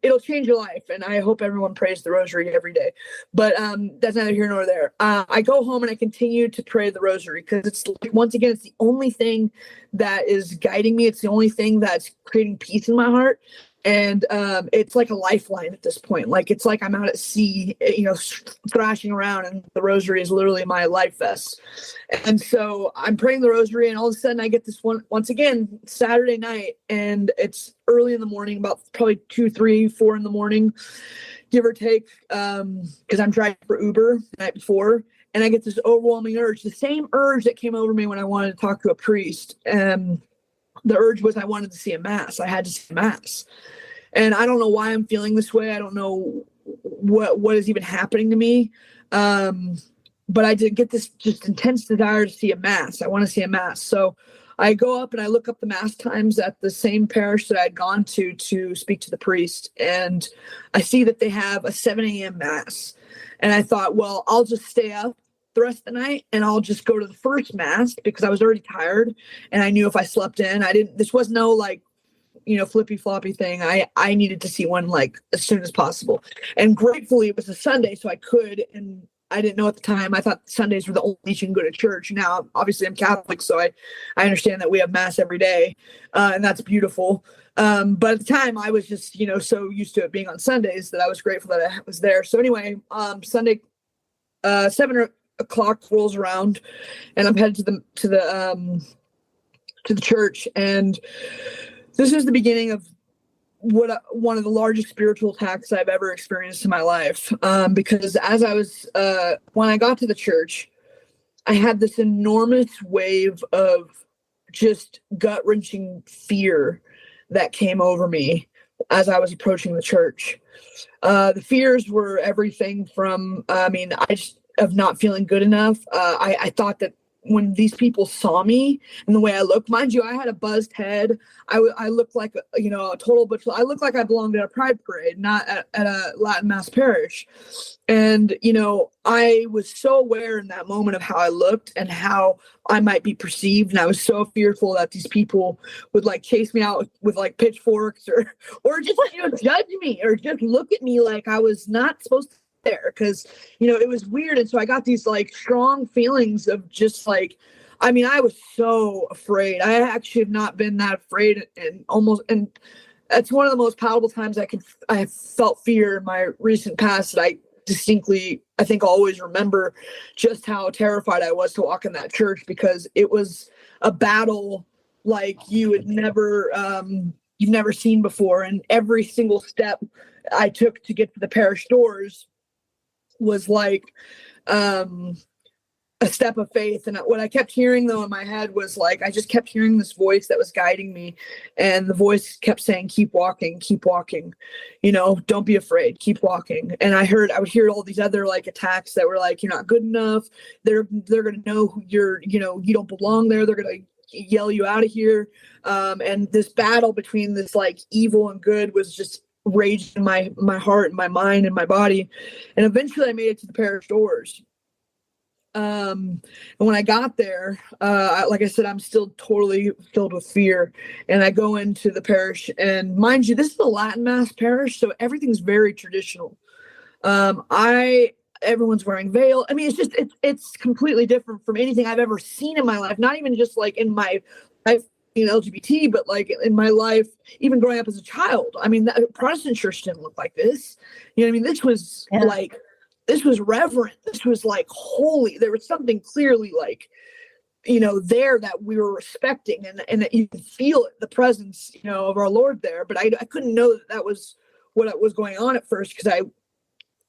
It'll change your life, and I hope everyone prays the rosary every day, but that's neither here nor there. I go home and I continue to pray the rosary, because it's once again, it's the only thing that is guiding me. It's the only thing that's creating peace in my heart. And it's like a lifeline at this point. Like, it's like I'm out at sea, thrashing around, and the rosary is literally my life vest. And so I'm praying the rosary, and all of a sudden I get this once again, Saturday night, and it's early in the morning, about probably 2, 3, 4 in the morning, give or take, because I'm driving for Uber the night before. And I get this overwhelming urge, the same urge that came over me when I wanted to talk to a priest. The urge was I wanted to see a mass. I had to see a mass. And I don't know why I'm feeling this way. I don't know what is even happening to me. but I did get this just intense desire to see a mass. I want to see a mass. So I go up and I look up the mass times at the same parish that I'd gone to speak to the priest. And I see that they have a 7 a.m. mass. And I thought, well, I'll just stay up the rest of the night and I'll just go to the first mass because I was already tired. And I knew if I slept in, this was no like, flippy floppy thing. I needed to see one like as soon as possible. And gratefully it was a Sunday, so I could, and I didn't know at the time. I thought Sundays were the only days you can go to church. Now, obviously, I'm Catholic, so I understand that we have mass every day, and that's beautiful. But at the time, I was just, so used to it being on Sundays that I was grateful that I was there. So anyway, Sunday, 7 o'clock rolls around, and I'm headed to the church, and this is the beginning of one of the largest spiritual attacks I've ever experienced in my life. Because as I was, when I got to the church, I had this enormous wave of just gut-wrenching fear that came over me as I was approaching the church. The fears were everything from, of not feeling good enough. I thought that when these people saw me and the way I looked, mind you, I had a buzzed head. I looked like, a total butch. I looked like I belonged at a pride parade, not at a Latin mass parish. And, I was so aware in that moment of how I looked and how I might be perceived. And I was so fearful that these people would like chase me out with like pitchforks or just, judge me or just look at me like I was not supposed to there, because it was weird. And so I got these like strong feelings of just like, I was so afraid. I actually have not been that afraid and that's one of the most palpable times I have felt fear in my recent past, that I distinctly, I think, always remember just how terrified I was to walk in that church, because it was a battle like you've never seen before. And every single step I took to get to the parish doors was like a step of faith. And what I kept hearing though in my head was like, I just kept hearing this voice that was guiding me, and the voice kept saying, keep walking, don't be afraid, keep walking. And I would hear all these other like attacks that were like, you're not good enough, they're gonna know who you don't belong there, they're gonna yell you out of here. And this battle between this like evil and good was just raged in my heart and my mind and my body. And eventually I made it to the parish doors. And when I got there, like I said, I'm still totally filled with fear. And I go into the parish, and mind you, this is a Latin mass parish, so everything's very traditional. Everyone's wearing veil. It's completely different from anything I've ever seen in my life. Not even just like in my life LGBT, but like in my life, even growing up as a child. The Protestant church didn't look like this. This was like, this was reverent. This was like holy. There was something clearly like, there that we were respecting, and that you could feel it, the presence, of our Lord there. But I couldn't know that was what was going on at first,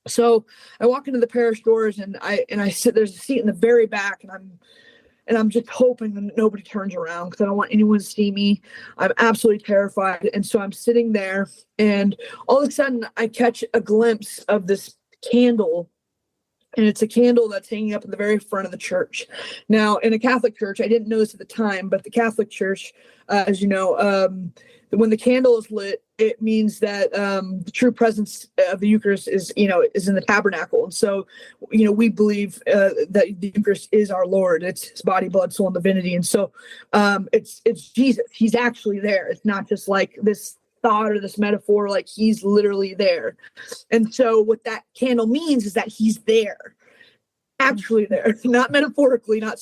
so I walk into the parish doors, and I sit, there's a seat in the very back, and I'm just hoping that nobody turns around, because I don't want anyone to see me. I'm absolutely terrified. And so I'm sitting there, and all of a sudden I catch a glimpse of this candle. And it's a candle that's hanging up in the very front of the church. Now, in a Catholic church, I didn't know this at the time, but the Catholic church, as you know, when the candle is lit, it means that the true presence of the Eucharist is in the tabernacle. And so, we believe that the Eucharist is our Lord. It's his body, blood, soul, and divinity. And so it's Jesus. He's actually there. It's not just like this thought or this metaphor, like he's literally there. And so what that candle means is that he's there, actually there, not metaphorically, not,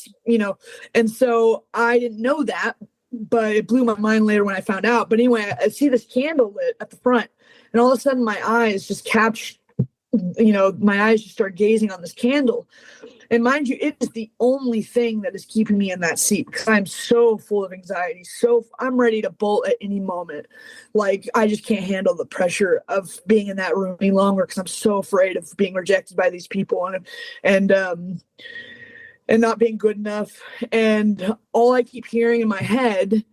and so I didn't know that, but it blew my mind later when I found out. But anyway, I see this candle lit at the front, and all of a sudden my eyes just my eyes just start gazing on this candle. And mind you, it is the only thing that is keeping me in that seat, because I'm so full of anxiety. So I'm ready to bolt at any moment. Like, I just can't handle the pressure of being in that room any longer, because I'm so afraid of being rejected by these people and not being good enough. And all I keep hearing in my head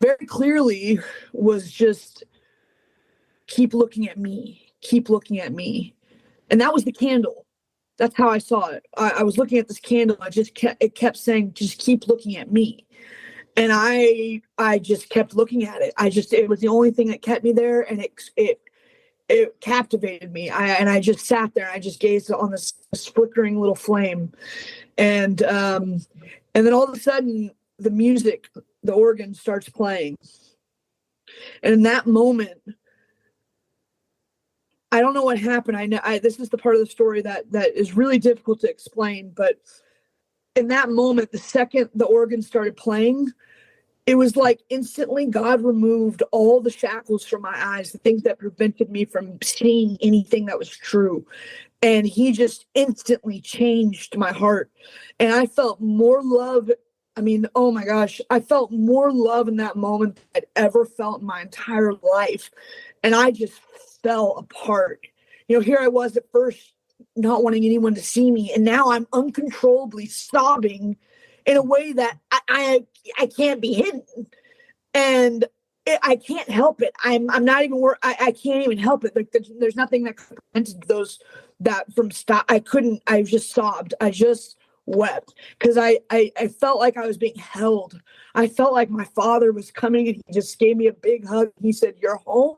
very clearly was just, keep looking at me, keep looking at me. And that was the candle. That's how I saw it. I was looking at this candle. It kept saying, just keep looking at me. And I just kept looking at it. It was the only thing that kept me there. And it captivated me. I just sat there and I just gazed on this flickering little flame. And then all of a sudden the music, the organ starts playing. And in that moment, I don't know what happened. I know this is the part of the story that is really difficult to explain, but in that moment, the second the organ started playing, it was like instantly God removed all the shackles from my eyes, the things that prevented me from seeing anything that was true. And he just instantly changed my heart. And I felt more love. I mean, oh my gosh, I felt more love in that moment than I'd ever felt in my entire life. And I just fell apart. Here I was at first not wanting anyone to see me. And now I'm uncontrollably sobbing in a way that I can't be hidden. And I can't help it. I'm not even I can't even help it. Like there's nothing that prevented that from stop. I just sobbed. I just wept because I felt like I was being held. I felt like my father was coming and he just gave me a big hug. He said, "You're home.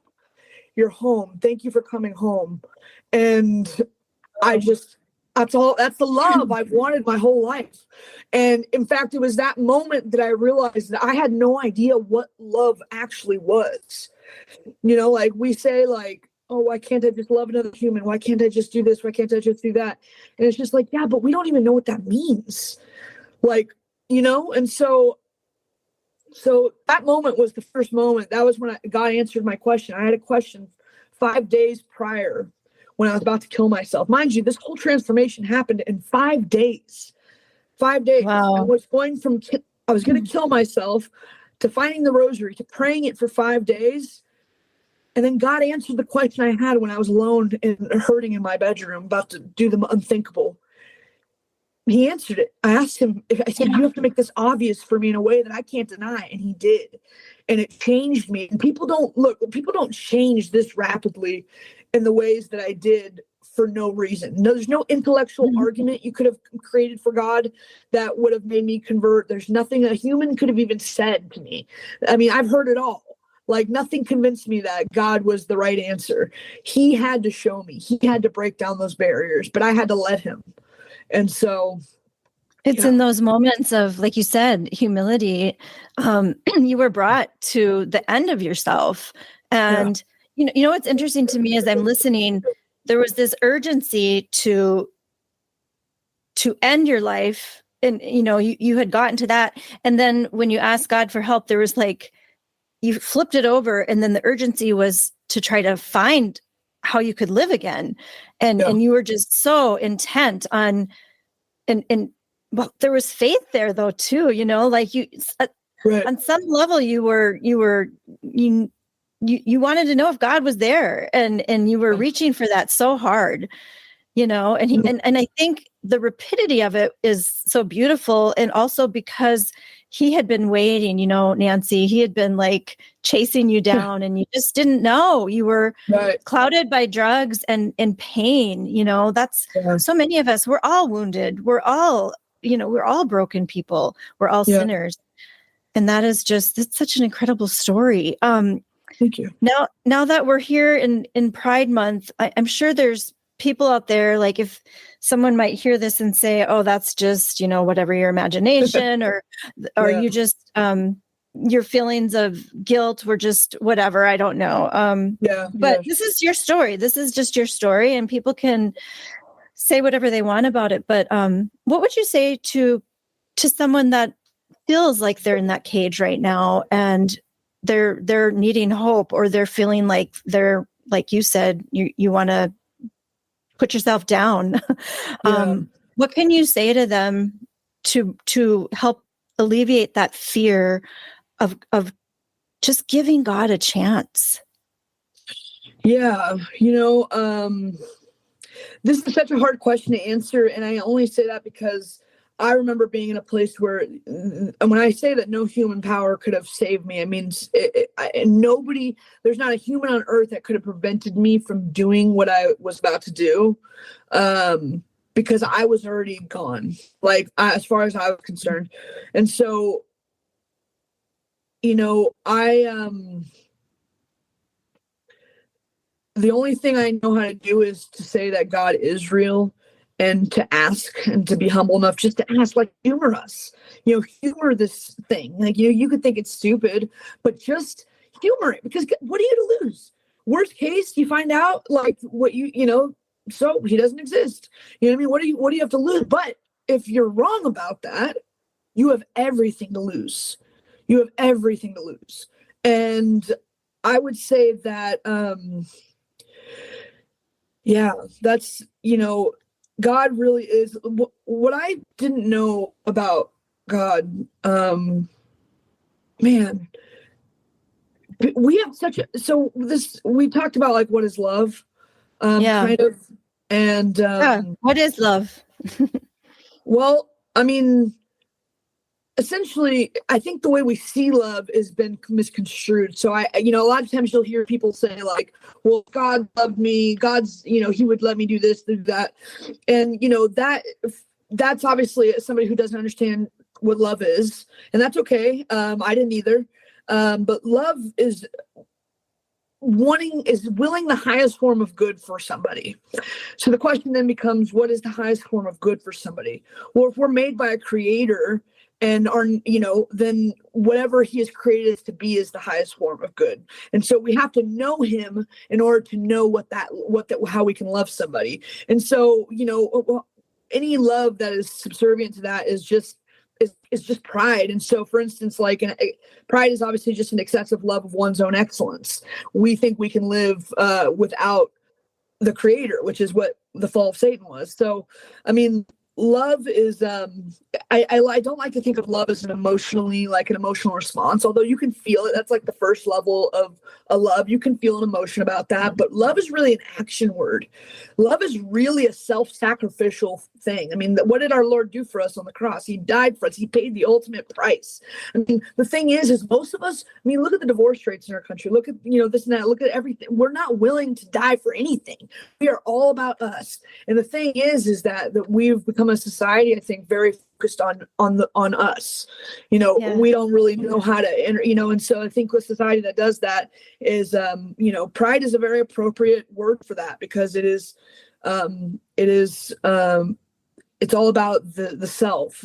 You're home. Thank you for coming home." And that's the love I've wanted my whole life. And in fact, it was that moment that I realized that I had no idea what love actually was. Like we say, like, oh, why can't I just love another human? Why can't I just do this? Why can't I just do that? And it's just like, yeah, but we don't even know what that means. Like, and so that moment was the first moment. That was when God answered my question. I had a question 5 days prior when I was about to kill myself. Mind you, this whole transformation happened in 5 days. 5 days. Wow. I was going to kill myself to finding the rosary, to praying it for 5 days. And then God answered the question I had when I was alone and hurting in my bedroom, about to do the unthinkable. He answered it. I asked him, I said, you have to make this obvious for me in a way that I can't deny. And he did. And it changed me. And people don't change this rapidly in the ways that I did for no reason. No, there's no intellectual argument you could have created for God that would have made me convert. There's nothing a human could have even said to me. I mean, I've heard it all. Like nothing convinced me that God was the right answer. He had to show me. He had to break down those barriers, but I had to let him. And so it's in those moments of, like you said, humility. You were brought to the end of yourself. And you know what's interesting to me as I'm listening, there was this urgency to end your life. And you had gotten to that. And then when you asked God for help, there was like, you flipped it over, and then the urgency was to try to find how you could live again. And you were just so intent on, and well, there was faith there though, too, like you, on some level you wanted to know if God was there, and you were reaching for that so hard, and I think the rapidity of it is so beautiful. And also because he had been waiting, Nancy, he had been like chasing you down, and you just didn't know. You were clouded by drugs and pain. That's so many of us, we're all wounded. We're all, we're all broken people. We're all sinners. And that is it's such an incredible story. Thank you. Now that we're here in Pride Month, I'm sure there's people out there, like if someone might hear this and say, oh, that's just, whatever, your imagination or you just, your feelings of guilt were just whatever, I don't know. But this is your story. This is just your story, and people can say whatever they want about it. But what would you say to someone that feels like they're in that cage right now, and they're needing hope, or they're feeling like they're, like you said, you want to put yourself down? What can you say to them to help alleviate that fear of just giving God a chance? This is such a hard question to answer. And I only say that because I remember being in a place where, when I say that no human power could have saved me, I mean, there's not a human on earth that could have prevented me from doing what I was about to do. because I was already gone, like as far as I was concerned. And so, the only thing I know how to do is to say that God is real, and to ask, and to be humble enough just to ask, like, humor us, humor this thing. Like, you could think it's stupid, but just humor it, because what are you to lose? Worst case, you find out like what so he doesn't exist. You know what I mean? What do you have to lose? But if you're wrong about that, you have everything to lose. You have everything to lose. And I would say that, that's, God really is what I didn't know about God. Man, we have we talked about like, what is love? Kind of. And, what is love? Well, I mean, essentially, I think the way we see love has been misconstrued. So a lot of times you'll hear people say like, well, God loved me. God's, he would let me do this, do that. And, that's obviously somebody who doesn't understand what love is. And that's okay. I didn't either. But love is willing the highest form of good for somebody. So the question then becomes, what is the highest form of good for somebody? Well, if we're made by a creator, and then whatever he has created us to be is the highest form of good. And so we have to know him in order to know how we can love somebody. And so, any love that is subservient to that is just pride. And so, for instance, like, pride is obviously just an excessive love of one's own excellence. We think we can live without the creator, which is what the fall of Satan was. So, I mean, love is, I don't like to think of love as an emotional response, although you can feel it. That's like the first level of a love. You can feel an emotion about that, but love is really an action word. Love is really a self-sacrificial thing. I mean, what did our Lord do for us on the cross? He died for us. He paid the ultimate price. I mean, the thing is most of us, I mean, look at the divorce rates in our country. Look at, this and that. Look at everything. We're not willing to die for anything. We are all about us. And the thing is that we've become a society, I think, very focused on us. We don't really know how to enter, and so I think a society that does that is, pride is a very appropriate word for that, because it's all about the self,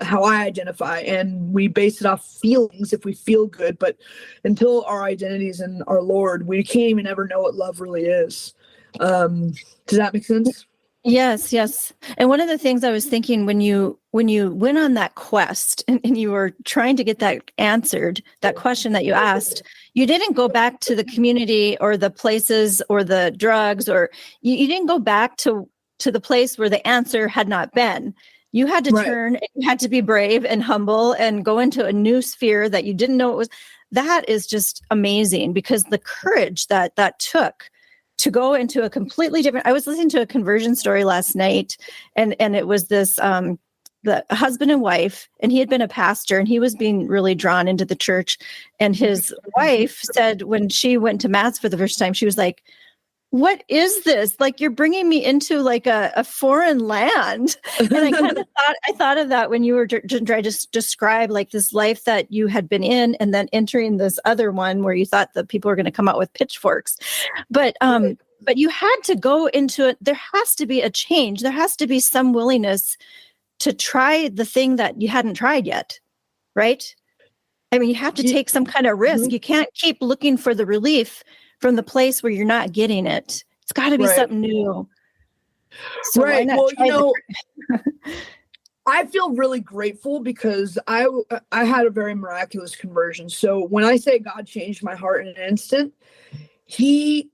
how I identify, and we base it off feelings if we feel good. But until our identities in our Lord, we can't even ever know what love really is. Does that make sense? Yes. And one of the things I was thinking when you went on that quest and you were trying to get that answered, that question that you asked, you didn't go back to the community or the places or the drugs, or you didn't go back to the place where the answer had not been. You had to turn, and you had to be brave and humble and go into a new sphere that you didn't know it was. That is just amazing, because the courage that took to go into a completely different. I was listening to a conversion story last night, and it was this the husband and wife, and he had been a pastor, and he was being really drawn into the church. And his wife said, when she went to mass for the first time, she was like, "What is this? Like, you're bringing me into like a foreign land." And I kind of thought of that when you were trying to describe like this life that you had been in, and then entering this other one where you thought that people were going to come out with pitchforks. But you had to go into it. There has to be a change. There has to be some willingness to try the thing that you hadn't tried yet, right? I mean, you have to take some kind of risk. You can't keep looking for the relief from the place where you're not getting it. It's got to be something new. So right. Well, I feel really grateful, because I had a very miraculous conversion. So when I say God changed my heart in an instant, it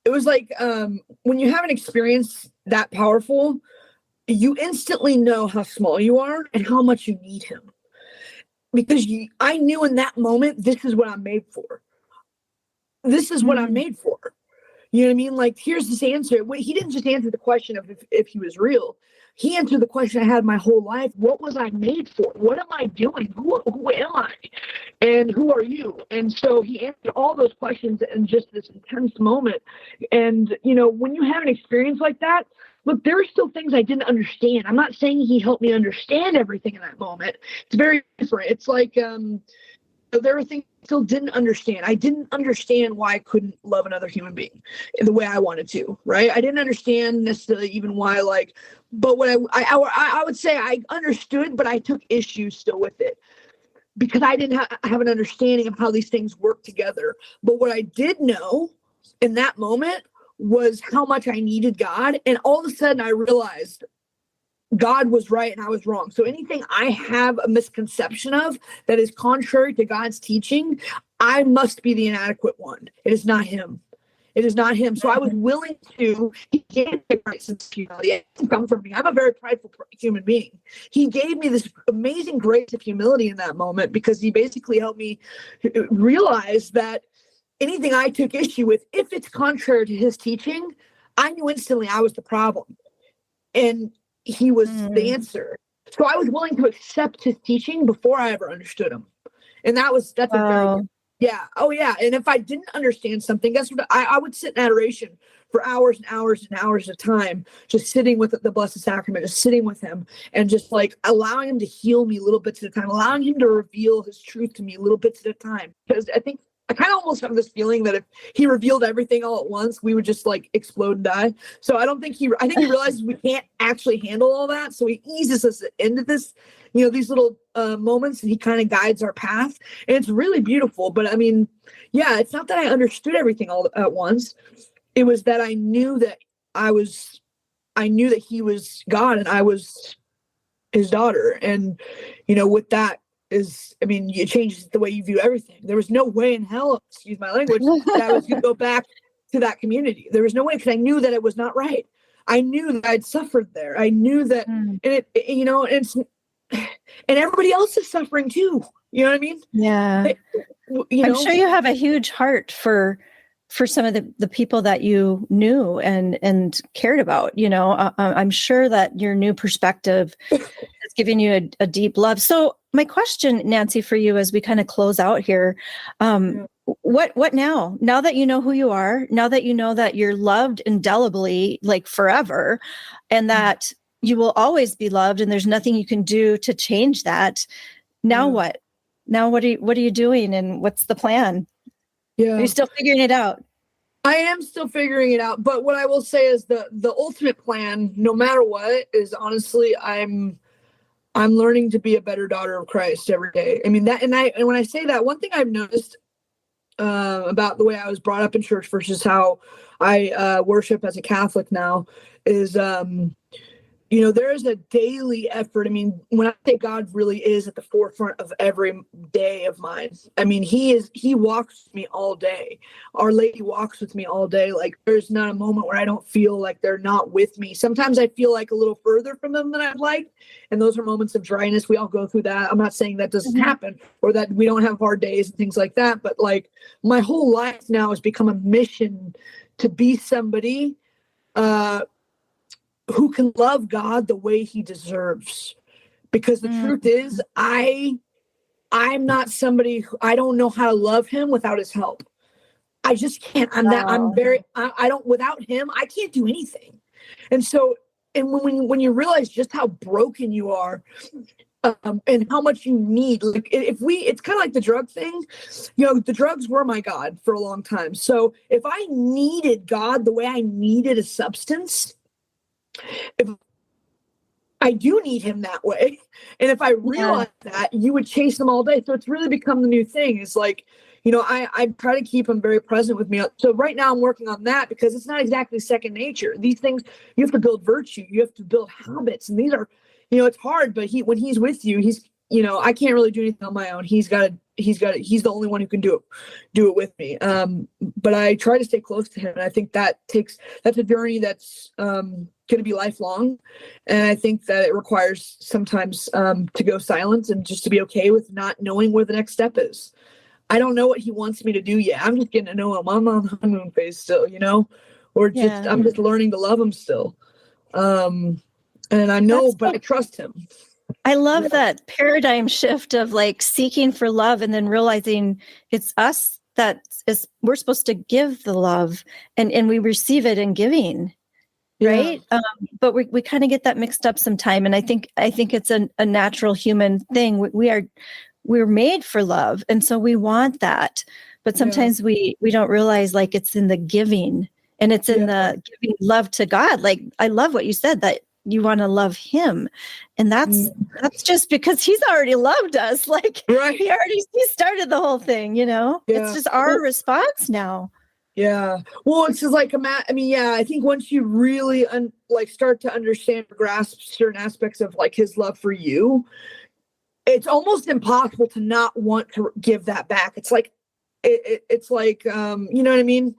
was like, when you have an experience that powerful, you instantly know how small you are and how much you need him. Because I knew in that moment, this is what I'm made for. This is what I'm made for. You know what I mean? Like, here's this answer. He didn't just answer the question of if he was real. He answered the question I had my whole life. What was I made for? What am I doing? Who am I? And who are you? And so he answered all those questions in just this intense moment. And, when you have an experience like that, look, there are still things I didn't understand. I'm not saying he helped me understand everything in that moment. It's very different. It's like, there are things I still didn't understand. I didn't understand why I couldn't love another human being in the way I wanted to, right? I didn't understand necessarily even why, like, but what I would say I understood, but I took issue still with it because I didn't have an understanding of how these things work together. But what I did know in that moment was how much I needed God. And all of a sudden I realized God was right and I was wrong. So anything I have a misconception of that is contrary to God's teaching, I must be the inadequate one. It is not him. It is not him. So I was willing to, he gave me a great sense of humility. It didn't come from me. I'm a very prideful human being. He gave me this amazing grace of humility in that moment because he basically helped me realize that anything I took issue with, if it's contrary to his teaching, I knew instantly I was the problem. And he was the answer. So I was willing to accept his teaching before I ever understood him. And that's a very, yeah. Oh yeah. And if I didn't understand something, guess what? I would sit in adoration for hours and hours and hours at a time, just sitting with the Blessed Sacrament, just sitting with him and just like allowing him to heal me little bits at a time, allowing him to reveal his truth to me little bits at a time. Because I think I kind of almost have this feeling that if he revealed everything all at once, we would just like explode and die. So I think he realizes we can't actually handle all that. So he eases us into this, these little moments, and he kind of guides our path. And it's really beautiful. But I mean, yeah, it's not that I understood everything all at once. It was that I knew that he was God and I was his daughter. And, with that, it changes the way you view everything. There was no way in hell, excuse my language, that I was going to go back to that community. There was no way because I knew that it was not right. I knew that I'd suffered there. I knew that, and everybody else is suffering too. You know what I mean? Yeah. I'm sure you have a huge heart for some of the people that you knew and cared about. I'm sure that your new perspective has given you a deep love. So my question, Nancy, for you as we kind of close out here, what now? Now that you know who you are, now that you know that you're loved indelibly, like forever, and that you will always be loved and there's nothing you can do to change that. Now what? Now what are you doing and what's the plan? Yeah. Are you still figuring it out? I am still figuring it out. But what I will say is the ultimate plan, no matter what, is honestly, I'm learning to be a better daughter of Christ every day. I mean, and when I say that, one thing I've noticed about the way I was brought up in church versus how I worship as a Catholic now is, there is a daily effort. I mean, when I say God really is at the forefront of every day of mine, I mean, he walks with me all day. Our Lady walks with me all day. Like there's not a moment where I don't feel like they're not with me. Sometimes I feel like a little further from them than I'd like. And those are moments of dryness. We all go through that. I'm not saying that doesn't happen or that we don't have hard days and things like that. But like my whole life now has become a mission to be somebody, who can love God the way he deserves. Because the truth is, I'm not somebody who, I don't know how to love him without his help. I just can't. I don't, without him, I can't do anything. And so, and when you realize just how broken you are, and how much you need, like it's kind of like the drug thing, the drugs were my God for a long time. So if I needed God the way I needed a substance, if I do need him that way, and if I realize that, you would chase them all day. So it's really become the new thing. It's like, I try to keep him very present with me. So right now I'm working on that because it's not exactly second nature. These things, you have to build virtue, you have to build habits, and these are, it's hard. But when he's with you, he's, I can't really do anything on my own. He's the only one who can do it with me. But I try to stay close to him. And I think that's a journey that's going to be lifelong. And I think that it requires sometimes to go silent and just to be okay with not knowing where the next step is. I don't know what he wants me to do yet. I'm just getting to know him. I'm on the honeymoon phase still, or just, I'm just learning to love him still. And I know, but I trust him. I love that paradigm shift of like seeking for love and then realizing it's us we're supposed to give the love and we receive it in giving. Yeah. right? But we kind of get that mixed up sometime. And I think it's a natural human thing. We're made for love. And so we want that. But sometimes we don't realize like it's in the giving, and it's in the giving love to God. Like, I love what you said, that you want to love him. And that's just because he's already loved us. Like, Right. he started the whole thing, It's just our response now. Yeah. Well, it's just like, I think once you really start to understand or grasp certain aspects of like his love for you, it's almost impossible to not want to give that back. It's like, it's like, you know what I mean?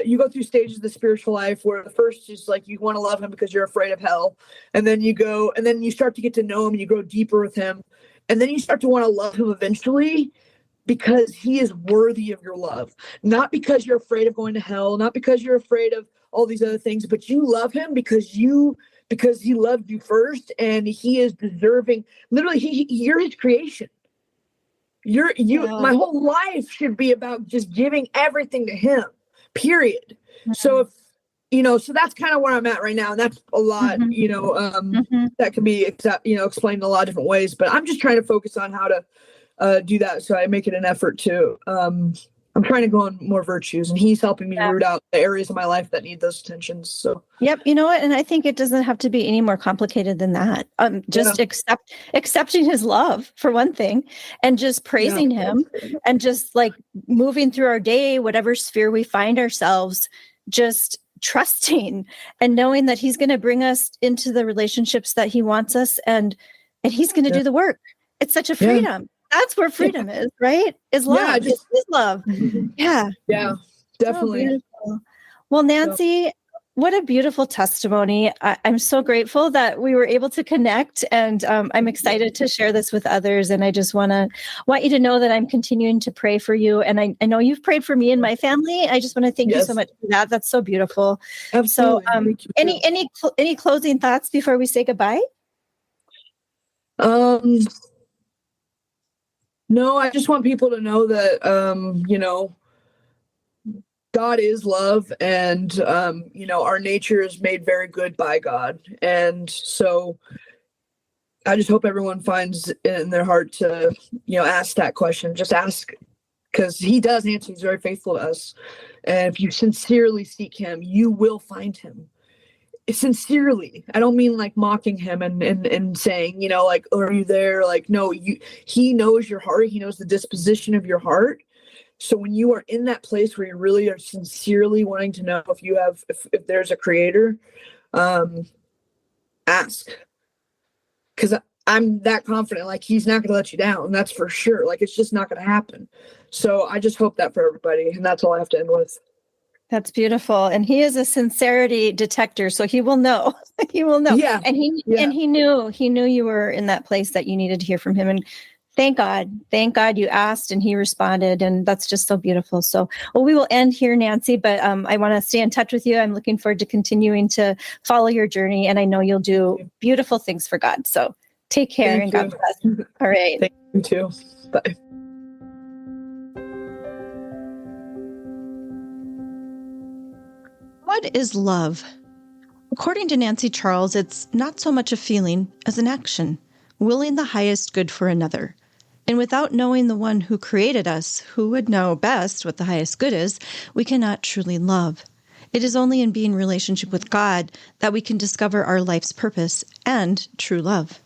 You go through stages of the spiritual life where the first is like, you want to love him because you're afraid of hell. And then you start to get to know him and you grow deeper with him. And then you start to want to love him eventually because he is worthy of your love, not because you're afraid of going to hell, not because you're afraid of all these other things, but you love him because he loved you first, and he is deserving. Literally, you're his creation. My whole life should be about just giving everything to him, period. So so that's kind of where I'm at right now. And that's a lot, that can be, explained in a lot of different ways, but I'm just trying to focus on how to do that. So I make it an effort to, I'm trying to go on more virtues, and he's helping me root out the areas of my life that need those attentions. So, yep. You know what? And I think it doesn't have to be any more complicated than that. Just accepting his love for one thing, and just praising him, and just like moving through our day, whatever sphere we find ourselves, just trusting and knowing that he's going to bring us into the relationships that he wants us, and he's going to do the work. It's such a freedom. That's where freedom is, right? Is love. Yeah, it's his love. Yeah. Yeah, definitely. So well, Nancy, what a beautiful testimony. I'm so grateful that we were able to connect, and I'm excited to share this with others. And I just want you to know that I'm continuing to pray for you. And I know you've prayed for me and my family. I just want to thank you so much for that. That's so beautiful. Absolutely. So any closing thoughts before we say goodbye? No, I just want people to know that, God is love, and, our nature is made very good by God. And so I just hope everyone finds in their heart to, ask that question. Just ask, because he does answer. He's very faithful to us. And if you sincerely seek him, you will find him. Sincerely. I don't mean like mocking him and saying, like, oh, are you there? Like, no, he knows your heart. He knows the disposition of your heart. So when you are in that place where you really are sincerely wanting to know if there's a creator, ask, because I'm that confident, like, he's not going to let you down. That's for sure. Like, it's just not going to happen. So I just hope that for everybody. And that's all I have to end with. That's beautiful. And he is a sincerity detector, so he will know. He will know. Yeah. And he knew you were in that place that you needed to hear from him. And thank God you asked and he responded. And that's just so beautiful. So, well, we will end here, Nancy, but I want to stay in touch with you. I'm looking forward to continuing to follow your journey. And I know you'll do beautiful things for God. So take care and God bless. All right. Thank you too. Bye. What is love? According to Nancy Charles, it's not so much a feeling as an action, willing the highest good for another. And without knowing the one who created us, who would know best what the highest good is, we cannot truly love. It is only in being in relationship with God that we can discover our life's purpose and true love.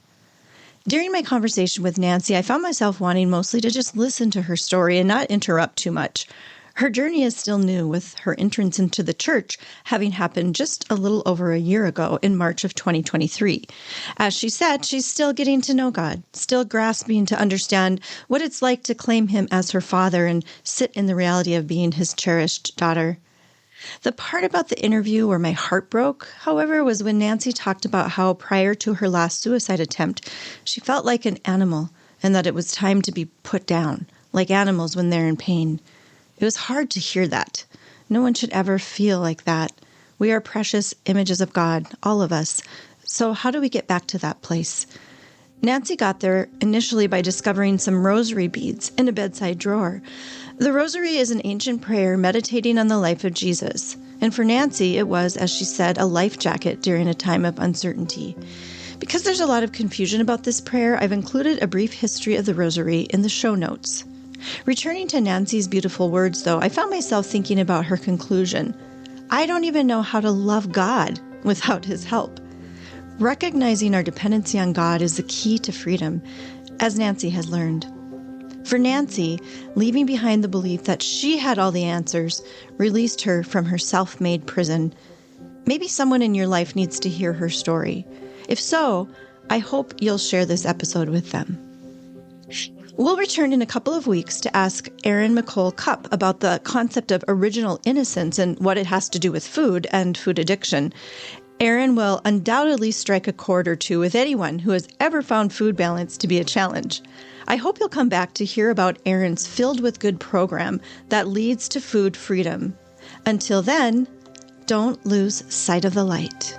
During my conversation with Nancy, I found myself wanting mostly to just listen to her story and not interrupt too much. Her journey is still new, with her entrance into the church having happened just a little over a year ago in March of 2023. As she said, she's still getting to know God, still grasping to understand what it's like to claim him as her father and sit in the reality of being his cherished daughter. The part about the interview where my heart broke, however, was when Nancy talked about how prior to her last suicide attempt, she felt like an animal and that it was time to be put down, like animals when they're in pain. It was hard to hear that. No one should ever feel like that. We are precious images of God, all of us. So how do we get back to that place? Nancy got there initially by discovering some rosary beads in a bedside drawer. The rosary is an ancient prayer meditating on the life of Jesus. And for Nancy, it was, as she said, a life jacket during a time of uncertainty. Because there's a lot of confusion about this prayer, I've included a brief history of the rosary in the show notes. Returning to Nancy's beautiful words, though, I found myself thinking about her conclusion. I don't even know how to love God without his help. Recognizing our dependency on God is the key to freedom, as Nancy has learned. For Nancy, leaving behind the belief that she had all the answers released her from her self-made prison. Maybe someone in your life needs to hear her story. If so, I hope you'll share this episode with them. We'll return in a couple of weeks to ask Erin McCole Cupp about the concept of original innocence and what it has to do with food and food addiction. Erin will undoubtedly strike a chord or two with anyone who has ever found food balance to be a challenge. I hope you'll come back to hear about Erin's Filled with Good program that leads to food freedom. Until then, don't lose sight of the light.